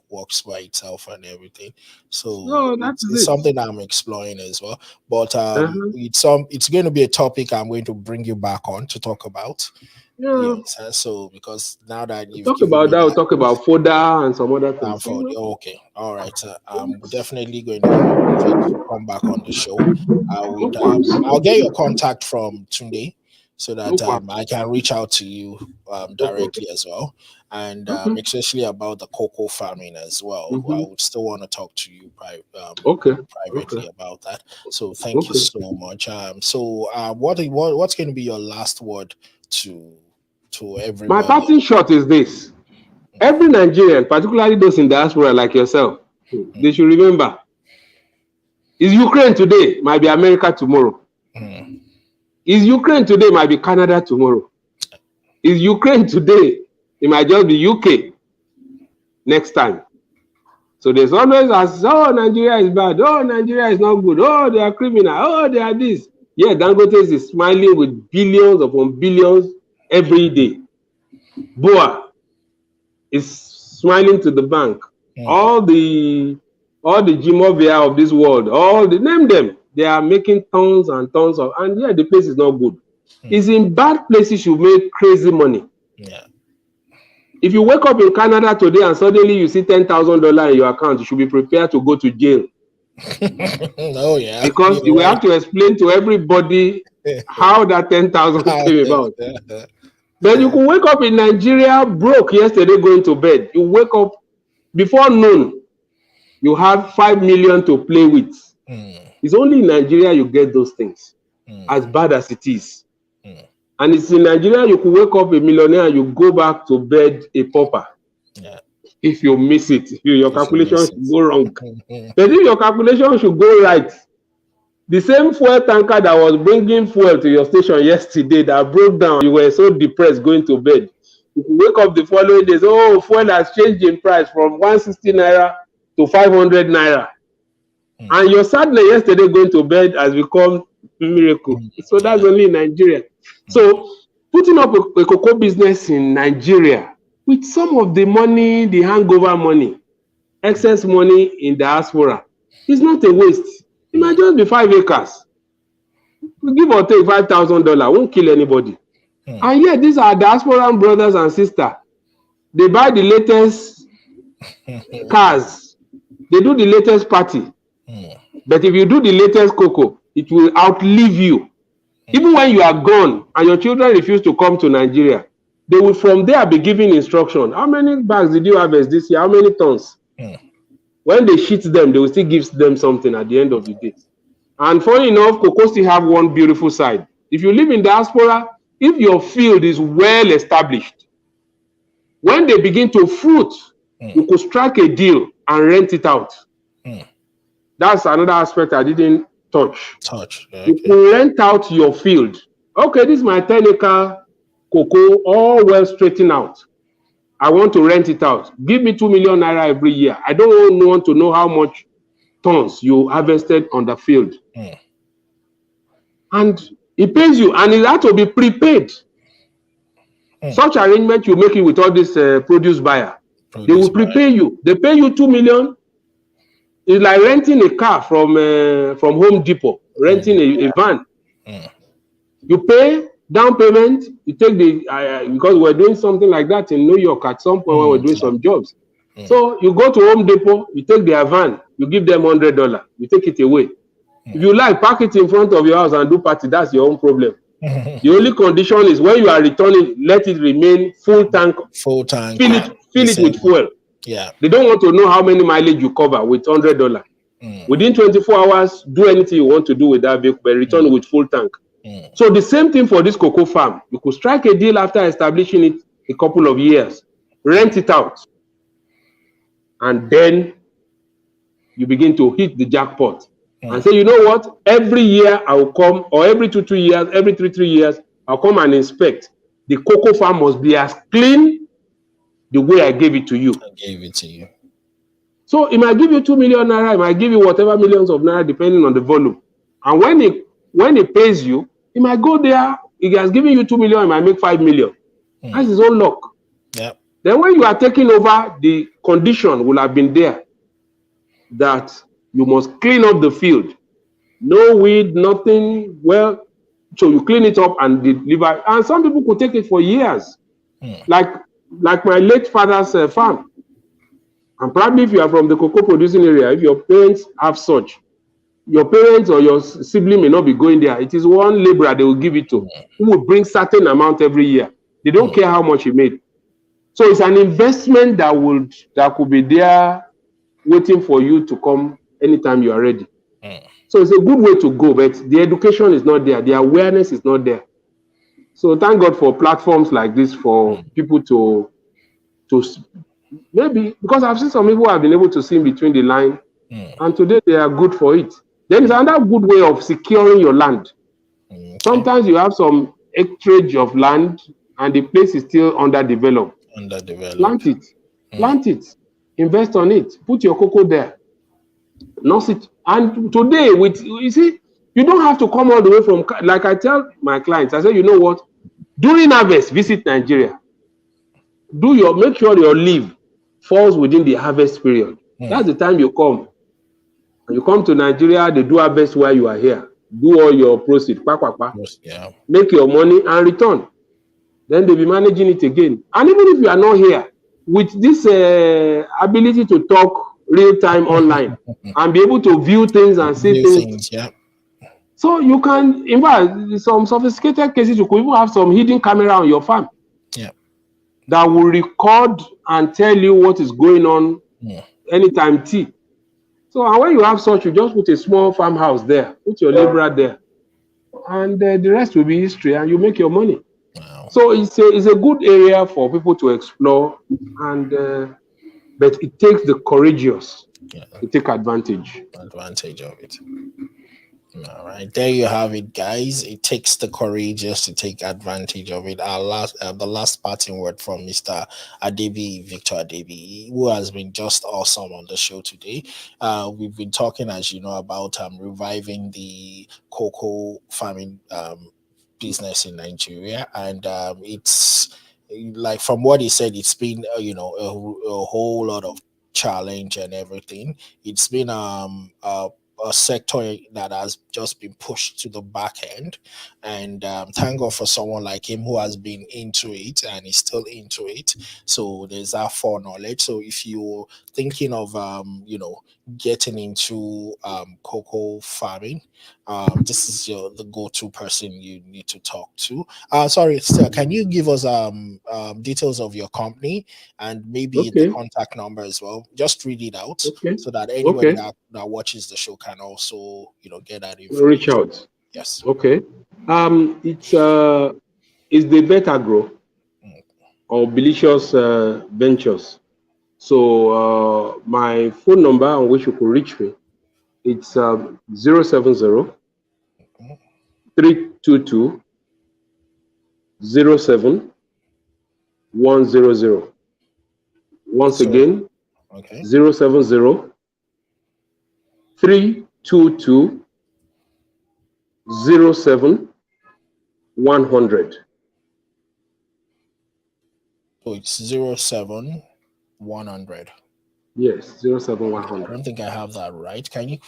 A: works by itself and everything. So
B: No, that
A: it's
B: is it.
A: something I'm exploring as well. But
B: Uh-huh.
A: it's going to be a topic I'm going to bring you back on to talk about.
B: Yeah.
A: So because now that
B: We'll
A: you've
B: talk
A: given
B: about
A: me
B: that. We'll
A: that,
B: talk about fodder and some other things.
A: for the okay, all right. I'm definitely going to have you to come back on the show.
B: No qualms.
A: I'll get your contact from Tunde so
B: No
A: that
B: qualms.
A: I can reach out to you
B: No problem.
A: directly as well, and
B: Okay.
A: especially about the cocoa farming as well. I would still want to talk to you
B: Okay.
A: privately
B: Okay.
A: about that. So thank you
B: Okay.
A: so much. What's going to be your last word to
B: My
A: everybody?
B: parting shot is this. Every Nigerian, particularly those in diaspora like yourself, they should remember, is Ukraine today, might be America tomorrow. Is Ukraine today, might be Canada tomorrow. Is Ukraine today, it might just be UK next time. So there's always oh, Nigeria is bad, oh, Nigeria is not good, oh, they are criminal, oh, they are this. Yeah, Dangote is smiling with billions upon billions every day. Boa is smiling to the bank. All the Jimovia of this world, name them, they are making tons and tons of, and yeah, the place is not good. It's in bad places you make crazy money.
A: Yeah.
B: If you wake up in Canada today and suddenly you see $10,000 in your account, you should be prepared to go to jail.
A: Oh yeah.
B: Because you will have to explain to everybody how that 10,000 came about. Then you could wake up in Nigeria broke yesterday going to bed. You wake up before noon, you have 5 million to play with. It's only in Nigeria you get those things, as bad as it is. And it's in Nigeria you could wake up a millionaire and you go back to bed a pauper.
A: Yeah.
B: If you miss it, your calculations should go wrong. But if your calculation should go right, the same fuel tanker that was bringing fuel to your station yesterday that broke down, you were so depressed going to bed. You could wake up the following days, oh, fuel has changed in price from 160 naira to 500 naira. And your sadness yesterday going to bed has become miracle. So that's only in Nigeria. So putting up a cocoa business in Nigeria with some of the money, the hangover money, excess money in diaspora, is not a waste. It might just be 5 acres. We give or take $5,000, won't kill anybody. And yet these are diasporan brothers and sisters. They buy the latest cars. They do the latest party. But if you do the latest cocoa, it will outlive you. Even when you are gone and your children refuse to come to Nigeria, they will from there be giving instruction. How many bags did you harvest this year? How many tons? When they shit them, they will still give them something at the end of the day. And funny enough, cocoa still have one beautiful side. If you live in diaspora, if your field is well established, when they begin to fruit, you could strike a deal and rent it out. That's another aspect I didn't touch.
A: Okay.
B: You can rent out your field. Okay, this is my 10-acre cocoa, all well straightened out. I want to rent it out. Give me 2 million naira every year. I don't want to know how much tons you harvested on the field. And it pays you, and it has to be prepaid. Such arrangement you make it with all this produce buyer. They will prepay you. They pay you 2 million. It's like renting a car from Home Depot, renting a van. You pay down payment. You take the because we're doing something like that in New York at some point when we're doing some jobs. So you go to Home Depot, you take their van, you give them $100, you take it away. If you like, park it in front of your house and do party. That's your own problem. The only condition is when you are returning, let it remain full tank. Fill it with fuel.
A: Yeah.
B: They don't want to know how many mileage you cover with $100. Within 24 hours, do anything you want to do with that vehicle, but return with full tank. So the same thing for this cocoa farm. You could strike a deal after establishing it a couple of years, rent it out, and then you begin to hit the jackpot and say, you know what? Every year I will come, or every 2 years, every 3 years, I'll come and inspect. The cocoa farm must be as clean the way I gave it to you.
A: I gave it to you.
B: So it might give you 2 million naira, it might give you whatever millions of naira depending on the volume. And when it pays you, it might go there. It has given you 2 million, it might make 5 million. That's his own luck.
A: Yeah.
B: Then when you are taking over, the condition will have been there that you must clean up the field. No weed, nothing. Well, so you clean it up and deliver. And some people could take it for years. Like my late father's farm. And probably if you are from the cocoa producing area, if your parents have such, your parents or your sibling may not be going there. It is one laborer they will give it to, who will bring certain amount every year. They don't care how much he made. So it's an investment that could be there waiting for you to come anytime you are ready. So it's a good way to go, but the education is not there. The awareness is not there. So thank God for platforms like this for people to maybe, because I've seen some people who have been able to see in between the line, and today they are good for it. Then it's another good way of securing your land. Sometimes you have some acreage of land and the place is still underdeveloped. Plant it, invest on it, put your cocoa there, nurse it. And today, you see, you don't have to come all the way from, like I tell my clients, I say, you know what, during harvest, visit Nigeria. Make sure your leave falls within the harvest period. That's the time you come. And you come to Nigeria, they do harvest while you are here. Do all your proceeds, make your money and return. Then they'll be managing it again. And even if you are not here, with this ability to talk real time online and be able to view things and see things. So you can, in fact, some sophisticated cases, you could even have some hidden camera on your farm that will record and tell you what is going on anytime T. So and when you have such, you just put a small farmhouse there, put your laborer there, and the rest will be history, and you make your money. So it's a good area for people to explore, and but it takes the courageous to take advantage
A: of it. All right, there you have it, guys. It takes the courageous to take advantage of it. The last parting word from Mr. Adebiyi Victor-Adebiyi, who has been just awesome on the show today. We've been talking, as you know, about reviving the cocoa farming business in Nigeria, and it's like, from what he said, it's been a whole lot of challenge and everything. It's been a sector that has just been pushed to the back end, and thank God for someone like him who has been into it and is still into it. So there's that foreknowledge. So if you're thinking of getting into cocoa farming, this is the go-to person you need to talk to. Sorry, Stella, can you give us details of your company and maybe the contact number as well? Just read it out so that anybody that watches the show can also get that information.
B: Reach out.
A: Yes.
B: Okay. It's the Vetagor or Delicious Ventures. So my phone number on which you could reach me, it's 070 322 07 100. Once again, 070 322 07 100.
A: So it's 07 100.
B: Yes, 07 100.
A: I don't think I have that right. Can you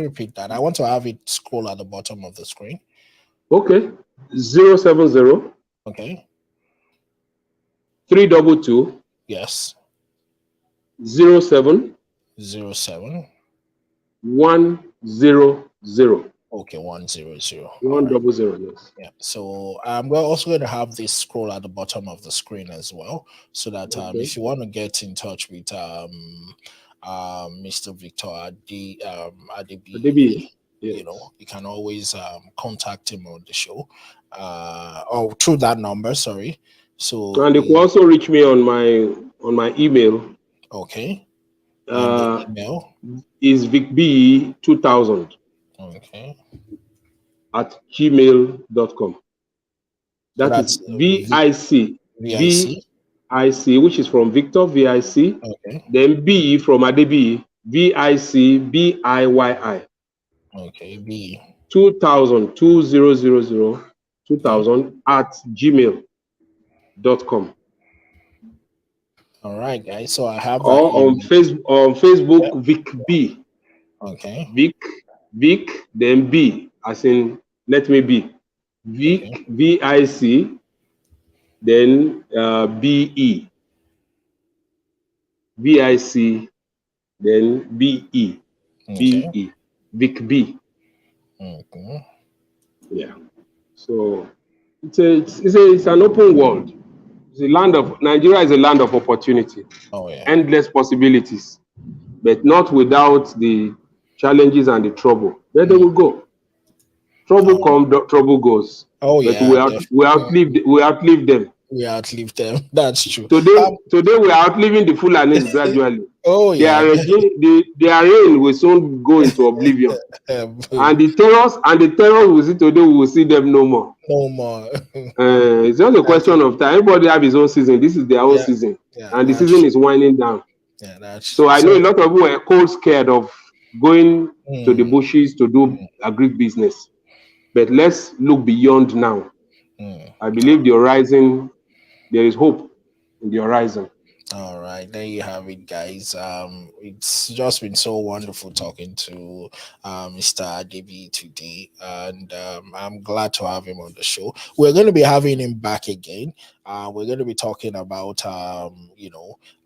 A: repeat that? I want to have it scroll at the bottom of the screen.
B: Okay. 070.
A: Okay.
B: 322.
A: Yes.
B: 07 100.
A: Okay, 100.
B: 100, yes.
A: Yeah. So we're also going to have this scroll at the bottom of the screen as well, so that if you want to get in touch with Mr. Victor-Adebiyi,
B: yes,
A: you can always contact him on the show, or through that number. Sorry. So
B: and you can also reach me on my email.
A: Okay. And the email
B: is vicb2000.
A: Okay.
B: at gmail.com. That's VIC, which is from Victor, VIC.
A: Okay.
B: Then B from Adebiyi, VIC, BIYI.
A: Okay, B.
B: 2000, 2000 at gmail.com.
A: All right, guys. So I have that
B: or
A: email.
B: on Facebook, Vic B.
A: Okay.
B: Vic, then B, as in let me be.
A: Okay.
B: Vic, VIC, then BE. VIC, then BE.
A: Okay.
B: BE. Vic B.
A: Okay.
B: Yeah. So it's an open world. It's a land of Nigeria is a land of opportunity,
A: Oh yeah.
B: endless possibilities, but not without the challenges and the trouble. But they
A: Mm.
B: will go. Trouble
A: Oh,
B: comes, trouble goes.
A: oh
B: But
A: yeah,
B: we outlive them.
A: we outlive them. That's true.
B: Today we are outliving the Fulanis gradually.
A: Oh yeah.
B: Their regime, their reign will soon go into oblivion. And the terrors we see today, we will see them no more.
A: No more.
B: It's just a
A: That's
B: question of time. Everybody have his own season. This is their own
A: yeah,
B: season,
A: yeah.
B: and the
A: That's
B: season
A: true.
B: is winding down.
A: Yeah, that's
B: So
A: true.
B: I know a
A: So
B: lot of people were cold scared of going to the
A: mm,
B: bushes to do agribusiness. But let's look beyond now.
A: mm.
B: I believe the horizon, there is hope in the horizon.
A: All right, there you have it, guys. It's just been so wonderful talking to Mr. Adebiyi today, and I'm glad to have him on the show. We're going to be having him back again. We're going to be talking about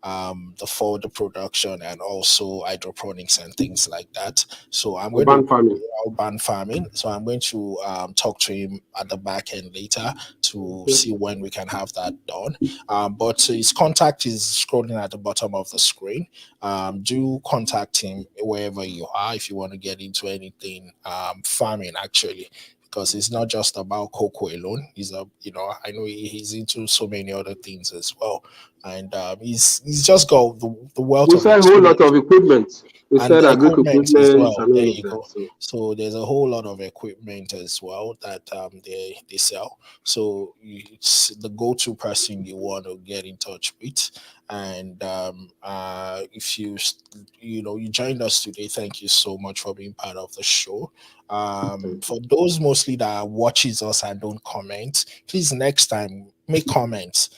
A: the further production and also hydroponics and things like that. So I'm going to
B: Urban farming.
A: urban farming. So I'm going to talk to him at the back end later to see when we can have that done. But his contact is scrolling at the bottom of the screen. Do contact him wherever you are if you want to get into anything farming actually, because it's not just about cocoa alone. I know he's into so many other things as well, and he's just got the wealth
B: We
A: of
B: sell a whole lot
A: experience
B: of equipment. We
A: and
B: sell
A: the
B: agric
A: equipment as
B: equipment
A: well.
B: and
A: There
B: all
A: you
B: of that.
A: go. So there's a whole lot of equipment as well that they sell. So it's the go-to person you want to get in touch with. And if you joined us today, thank you so much for being part of the show. For those mostly that watches us and don't comment, please next time make comments.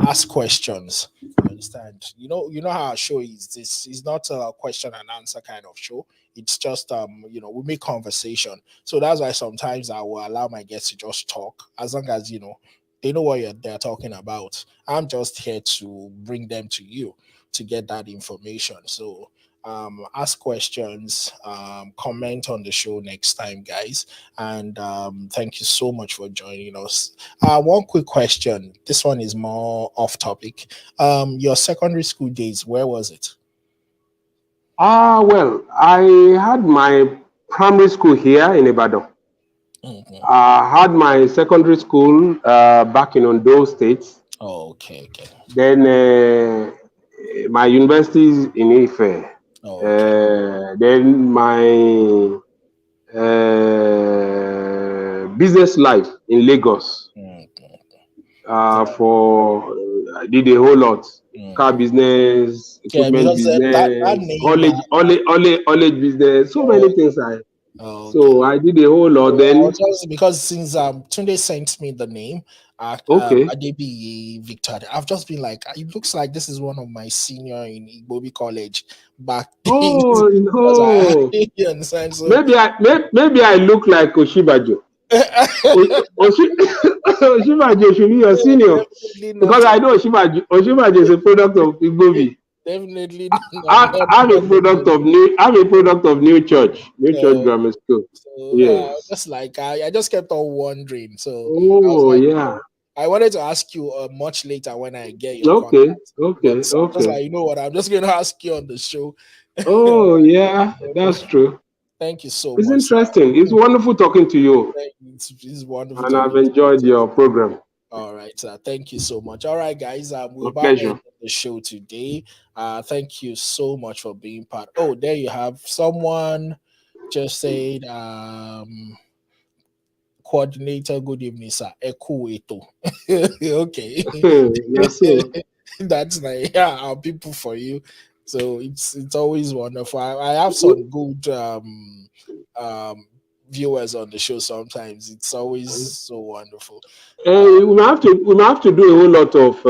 A: Ask questions. You understand? You know how our show is. This is not a question and answer kind of show. It's just we make conversation. So that's why sometimes I will allow my guests to just talk as long as they know what they're talking about. I'm just here to bring them to you to get that information. So ask questions, comment on the show next time, guys. And thank you so much for joining us. One quick question. This one is more off topic. Your secondary school days, where was it?
B: Well, I had my primary school here in Ibadan.
A: Mhm.
B: I had my secondary school back in Ondo State.
A: Oh, okay.
B: Then my universities in Ife.
A: Oh, okay.
B: Then my business life in Lagos.
A: Mhm.
B: I did a whole lot. Car
A: Mhm.
B: business,
A: Yeah,
B: equipment
A: because that
B: business,
A: name.
B: haulage business, so many
A: Oh,
B: things.
A: okay.
B: So I did a whole lot.
A: I was
B: Then
A: just because since Tunde sent me the name,
B: okay.
A: Adebiyi Victor, I've just been like, it looks like this is one of my senior in Igbobi College back then.
B: Oh
A: Because
B: no.
A: you understand. So
B: Maybe I look like Oshibajo. Oshibajo should be your senior
A: definitely not.
B: because I know Oshibajo is a product of Igbobi.
A: Definitely not
B: I'm a product
A: Igbobi.
B: of New Church
A: So,
B: Grammar School. Yes.
A: just like I just kept on wondering. So I was
B: Oh
A: like,
B: yeah.
A: I wanted to ask you much later when I get your
B: Okay.
A: contact, but
B: Okay.
A: I'm just
B: Okay.
A: like, you know what? I'm just going to ask you on the show.
B: Oh yeah. That's true.
A: Thank you so
B: It's
A: much, sir.
B: interesting. It's wonderful talking to you,
A: It's wonderful
B: and I've
A: talking to you
B: enjoyed
A: too.
B: your program.
A: All right, sir. Thank you so much. All right, guys. We're
B: A
A: about to end
B: pleasure.
A: the show today. Thank you so much for being part. Oh, there you have someone just said, coordinator, good evening, sir. Ekuweto. Okay.
B: That's so.
A: That's like our people for you. So it's always wonderful. I have some good um viewers on the show sometimes. It's always so wonderful. Uh,
B: We might have to do a whole lot of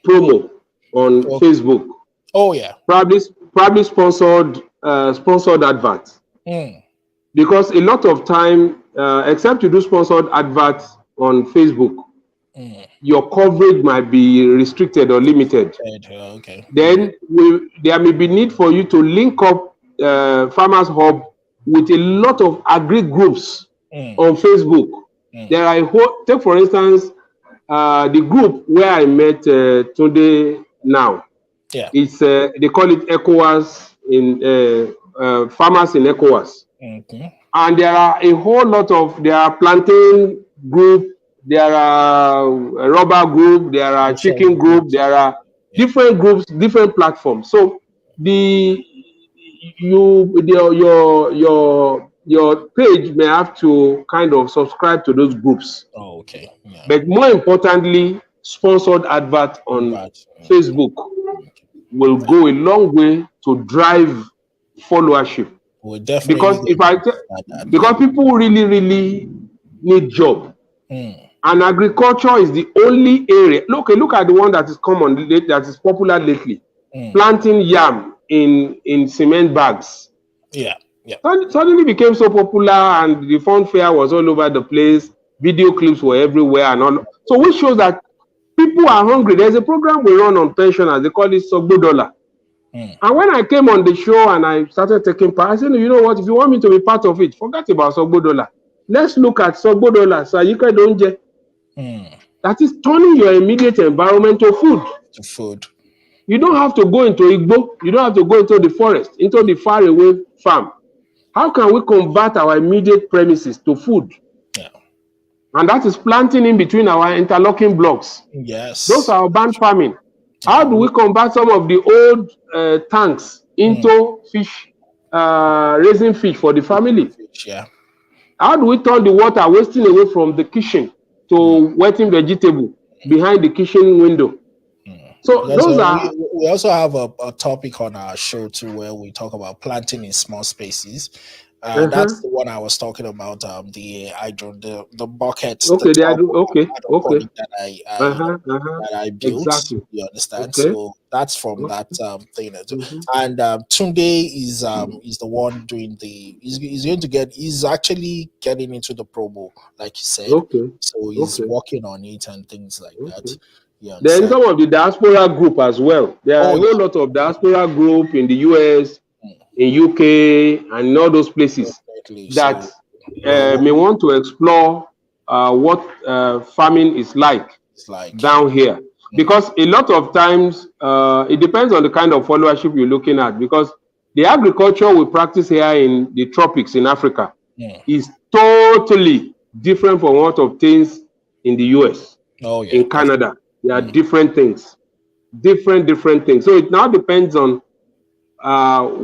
B: promo on Facebook.
A: Oh yeah.
B: Probably sponsored adverts. Because a lot of time, except you do sponsored adverts on Facebook, your coverage might be restricted or limited.
A: Okay.
B: Then there may be need for you to link up Farmers Hub with a lot of agri groups on Facebook. There are take for instance the group where I met today now.
A: Yeah.
B: It's they call it ECOWAS in farmers in ECOWAS. And there are a whole lot of, there are plantain group, there are a rubber group, there are chicken group, there are different groups, different platforms. So your page may have to kind of subscribe to those groups.
A: Oh, okay. Yeah.
B: But more importantly, sponsored advert on Facebook will go a long way to drive followership. Because because people really need job, and agriculture is the only area. Look at the one that is common, that is popular lately. Planting yam in cement bags.
A: Yeah.
B: Suddenly became so popular, and the fun fair was all over the place. Video clips were everywhere, and all. So which shows that people are hungry. There's a program we run on pensioners. They call it Sogbo Dollar. And when I came on the show and I started taking part, I said, you know what, if you want me to be part of it, forget about Sogbo Dollar. Let's look at Sogbo Dollar. So you can donje. That is turning your immediate environment to food. You don't have to go into Igbo. You don't have to go into the forest, into the faraway farm. How can we convert our immediate premises to food?
A: Yeah.
B: And that is planting in between our interlocking blocks.
A: Yes.
B: Those are urban farming. How do we convert some of the old tanks into fish, raising fish for the family?
A: Yeah.
B: How do we turn the water wasting away from the kitchen to wetting vegetable behind the kitchen window? So
A: we also have a topic on our show too, where we talk about planting in small spaces. That's the one I was talking about. The buckets.
B: Okay,
A: that I built.
B: Exactly.
A: You understand?
B: Okay.
A: So that's from that thing. And Tunde is the one doing the. He's actually getting into the promo, like you said.
B: Okay.
A: So he's working on it and things like that.
B: Then some of the diaspora group as well. There are a whole lot of diaspora group in the US, in UK, and in all those places that may want to explore what farming is like down here. Because a lot of times, it depends on the kind of followership you're looking at. Because the agriculture we practice here in the tropics in Africa is totally different from what obtains in the US, in Canada. There are different things, different things. So it now depends on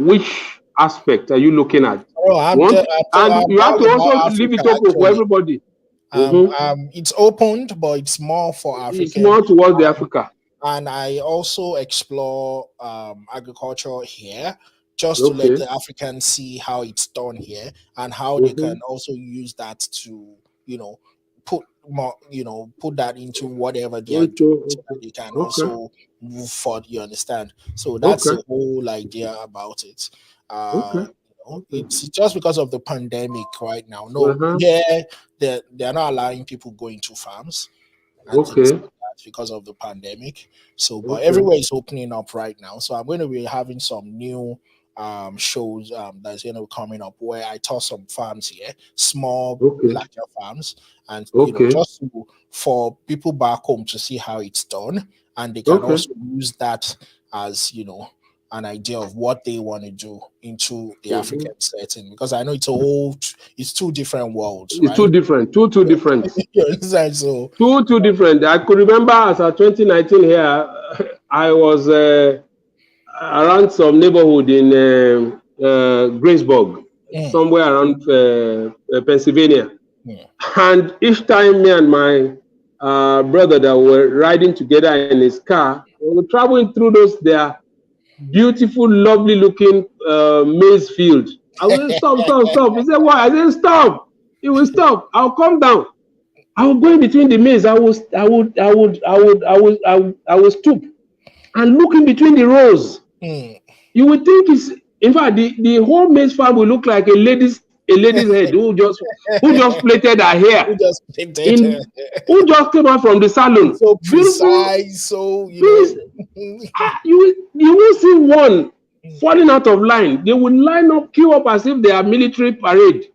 B: which aspect are you looking at. And you have to also leave it open for everybody.
A: It's opened, but it's more for Africa.
B: It's more towards the Africa.
A: And I also explore agriculture here, just to let the Africans see how it's done here and how they can also use that to, put more, put that into whatever they are doing, so that they can also move forward. You understand? So that's the whole idea about it. It's just because of the pandemic right now. They're not allowing people going to farms. Because of the pandemic. So, but everywhere is opening up right now. So I'm going to be having some new shows that's going to be coming up where I tour some farms here, small, larger farms, and just for people back home to see how it's done, and they can also use that as an idea of what they want to do into the African setting, because I know it's two different worlds.
B: It's two different. You
A: understand? So
B: two different. I could remember as of 2019 here, I was around some neighborhood in Greensburg, somewhere around Pennsylvania. And each time me and my brother that were riding together in his car, we were traveling through those there beautiful, lovely looking maize field. I will stop. He said, "Why?" I said, "Stop." He will stop. I'll come down. I will go in between the maize. I will stoop. and looking between the rows.
A: Mm.
B: You would think it's, in fact, the whole maize farm will look like a lady's head who just plaited her
A: We
B: hair,
A: just picked it.
B: in who just came out from the salon.
A: So
B: Beautiful.
A: precise, so
B: Please, you will see one falling out of line. They will line up, queue up as if they are military parade.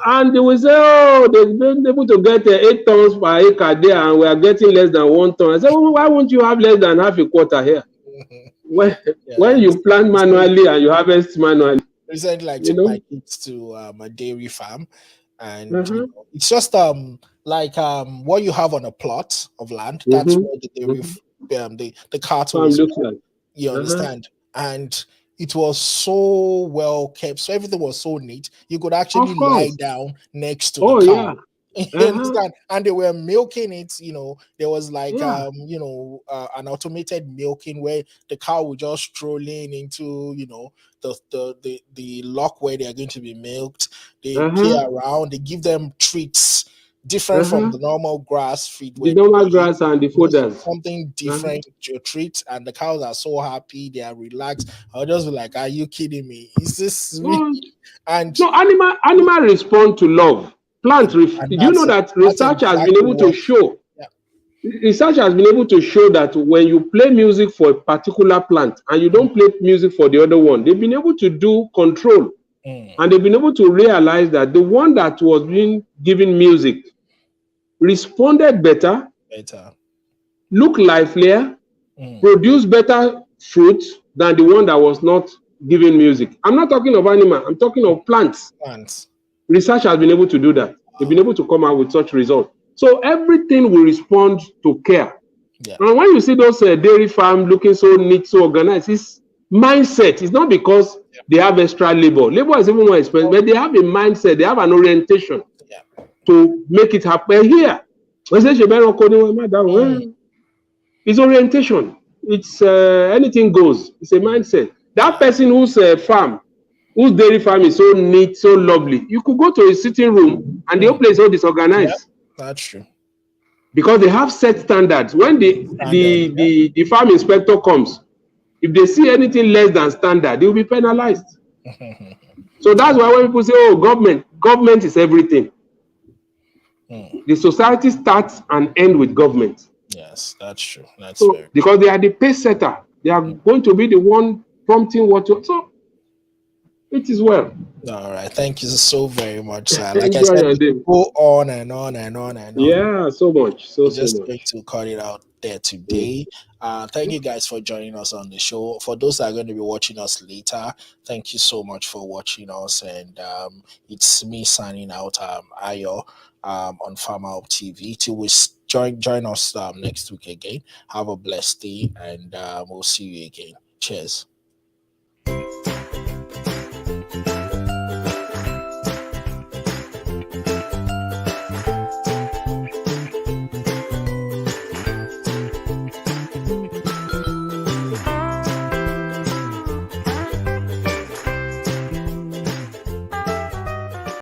B: And they will say, oh, they've been able to get 8 tons per acre there, and we are getting less than 1 ton. I say, well, why won't you have less than half a quarter here? When you plant manually and you harvest manually.
A: Recently, I took my kids to a dairy farm, and it's just like what you have on a plot of land. That's where the dairy the cattle is.
B: Like.
A: You understand? And it was so well kept, so everything was so neat. You could actually lie down next to the cow. You understand? And they were milking it. There was like an automated milking where the cow would just stroll in into the lock where they are going to be milked. They peer around. They give them treats different from the normal grass feed.
B: The normal grass and the fodders.
A: Something different to treat, and the cows are so happy. They are relaxed. I'll just be like, "Are you kidding me? Is this really?" And
B: no, animal respond to love. Plant, you know that research has been able to show. Research has been able to show that when you play music for a particular plant and you don't play music for the other one, they've been able to do control. And they've been able to realize that the one that was being given music responded better, looked livelier, produced better fruit than the one that was not given music. I'm not talking of animal, I'm talking of plants. Research has been able to do that. They've been able to come out with such results. So everything will respond to care. And when you see those dairy farm looking so neat, so organized, it's mindset. It's not because they have extra labor. Labor is even more expensive, but they have a mindset. They have an orientation to make it happen here. It's orientation. It's anything goes. It's a mindset. That person whose whose dairy farm is so neat, so lovely, you could go to a sitting room and the whole place is so disorganized.
A: That's true.
B: Because they have set standards. When the farm inspector comes, if they see anything less than standard, they will be penalized. So that's why when people say, oh, government is everything. The society starts and ends with government.
A: Yes, that's true. That's
B: so, because they are the pace setter. They are going to be the one prompting what to. So it is well.
A: All right. Thank you so very much, sir. Like I said, go on and on and on and on.
B: Yeah, so much. So
A: just
B: much.
A: going to cut it out there today. Thank you guys for joining us on the show. For those that are going to be watching us later, thank you so much for watching us. And it's me signing out, Ayo, on FarmerHUbTv. Till we join us next week again. Have a blessed day, and we'll see you again. Cheers.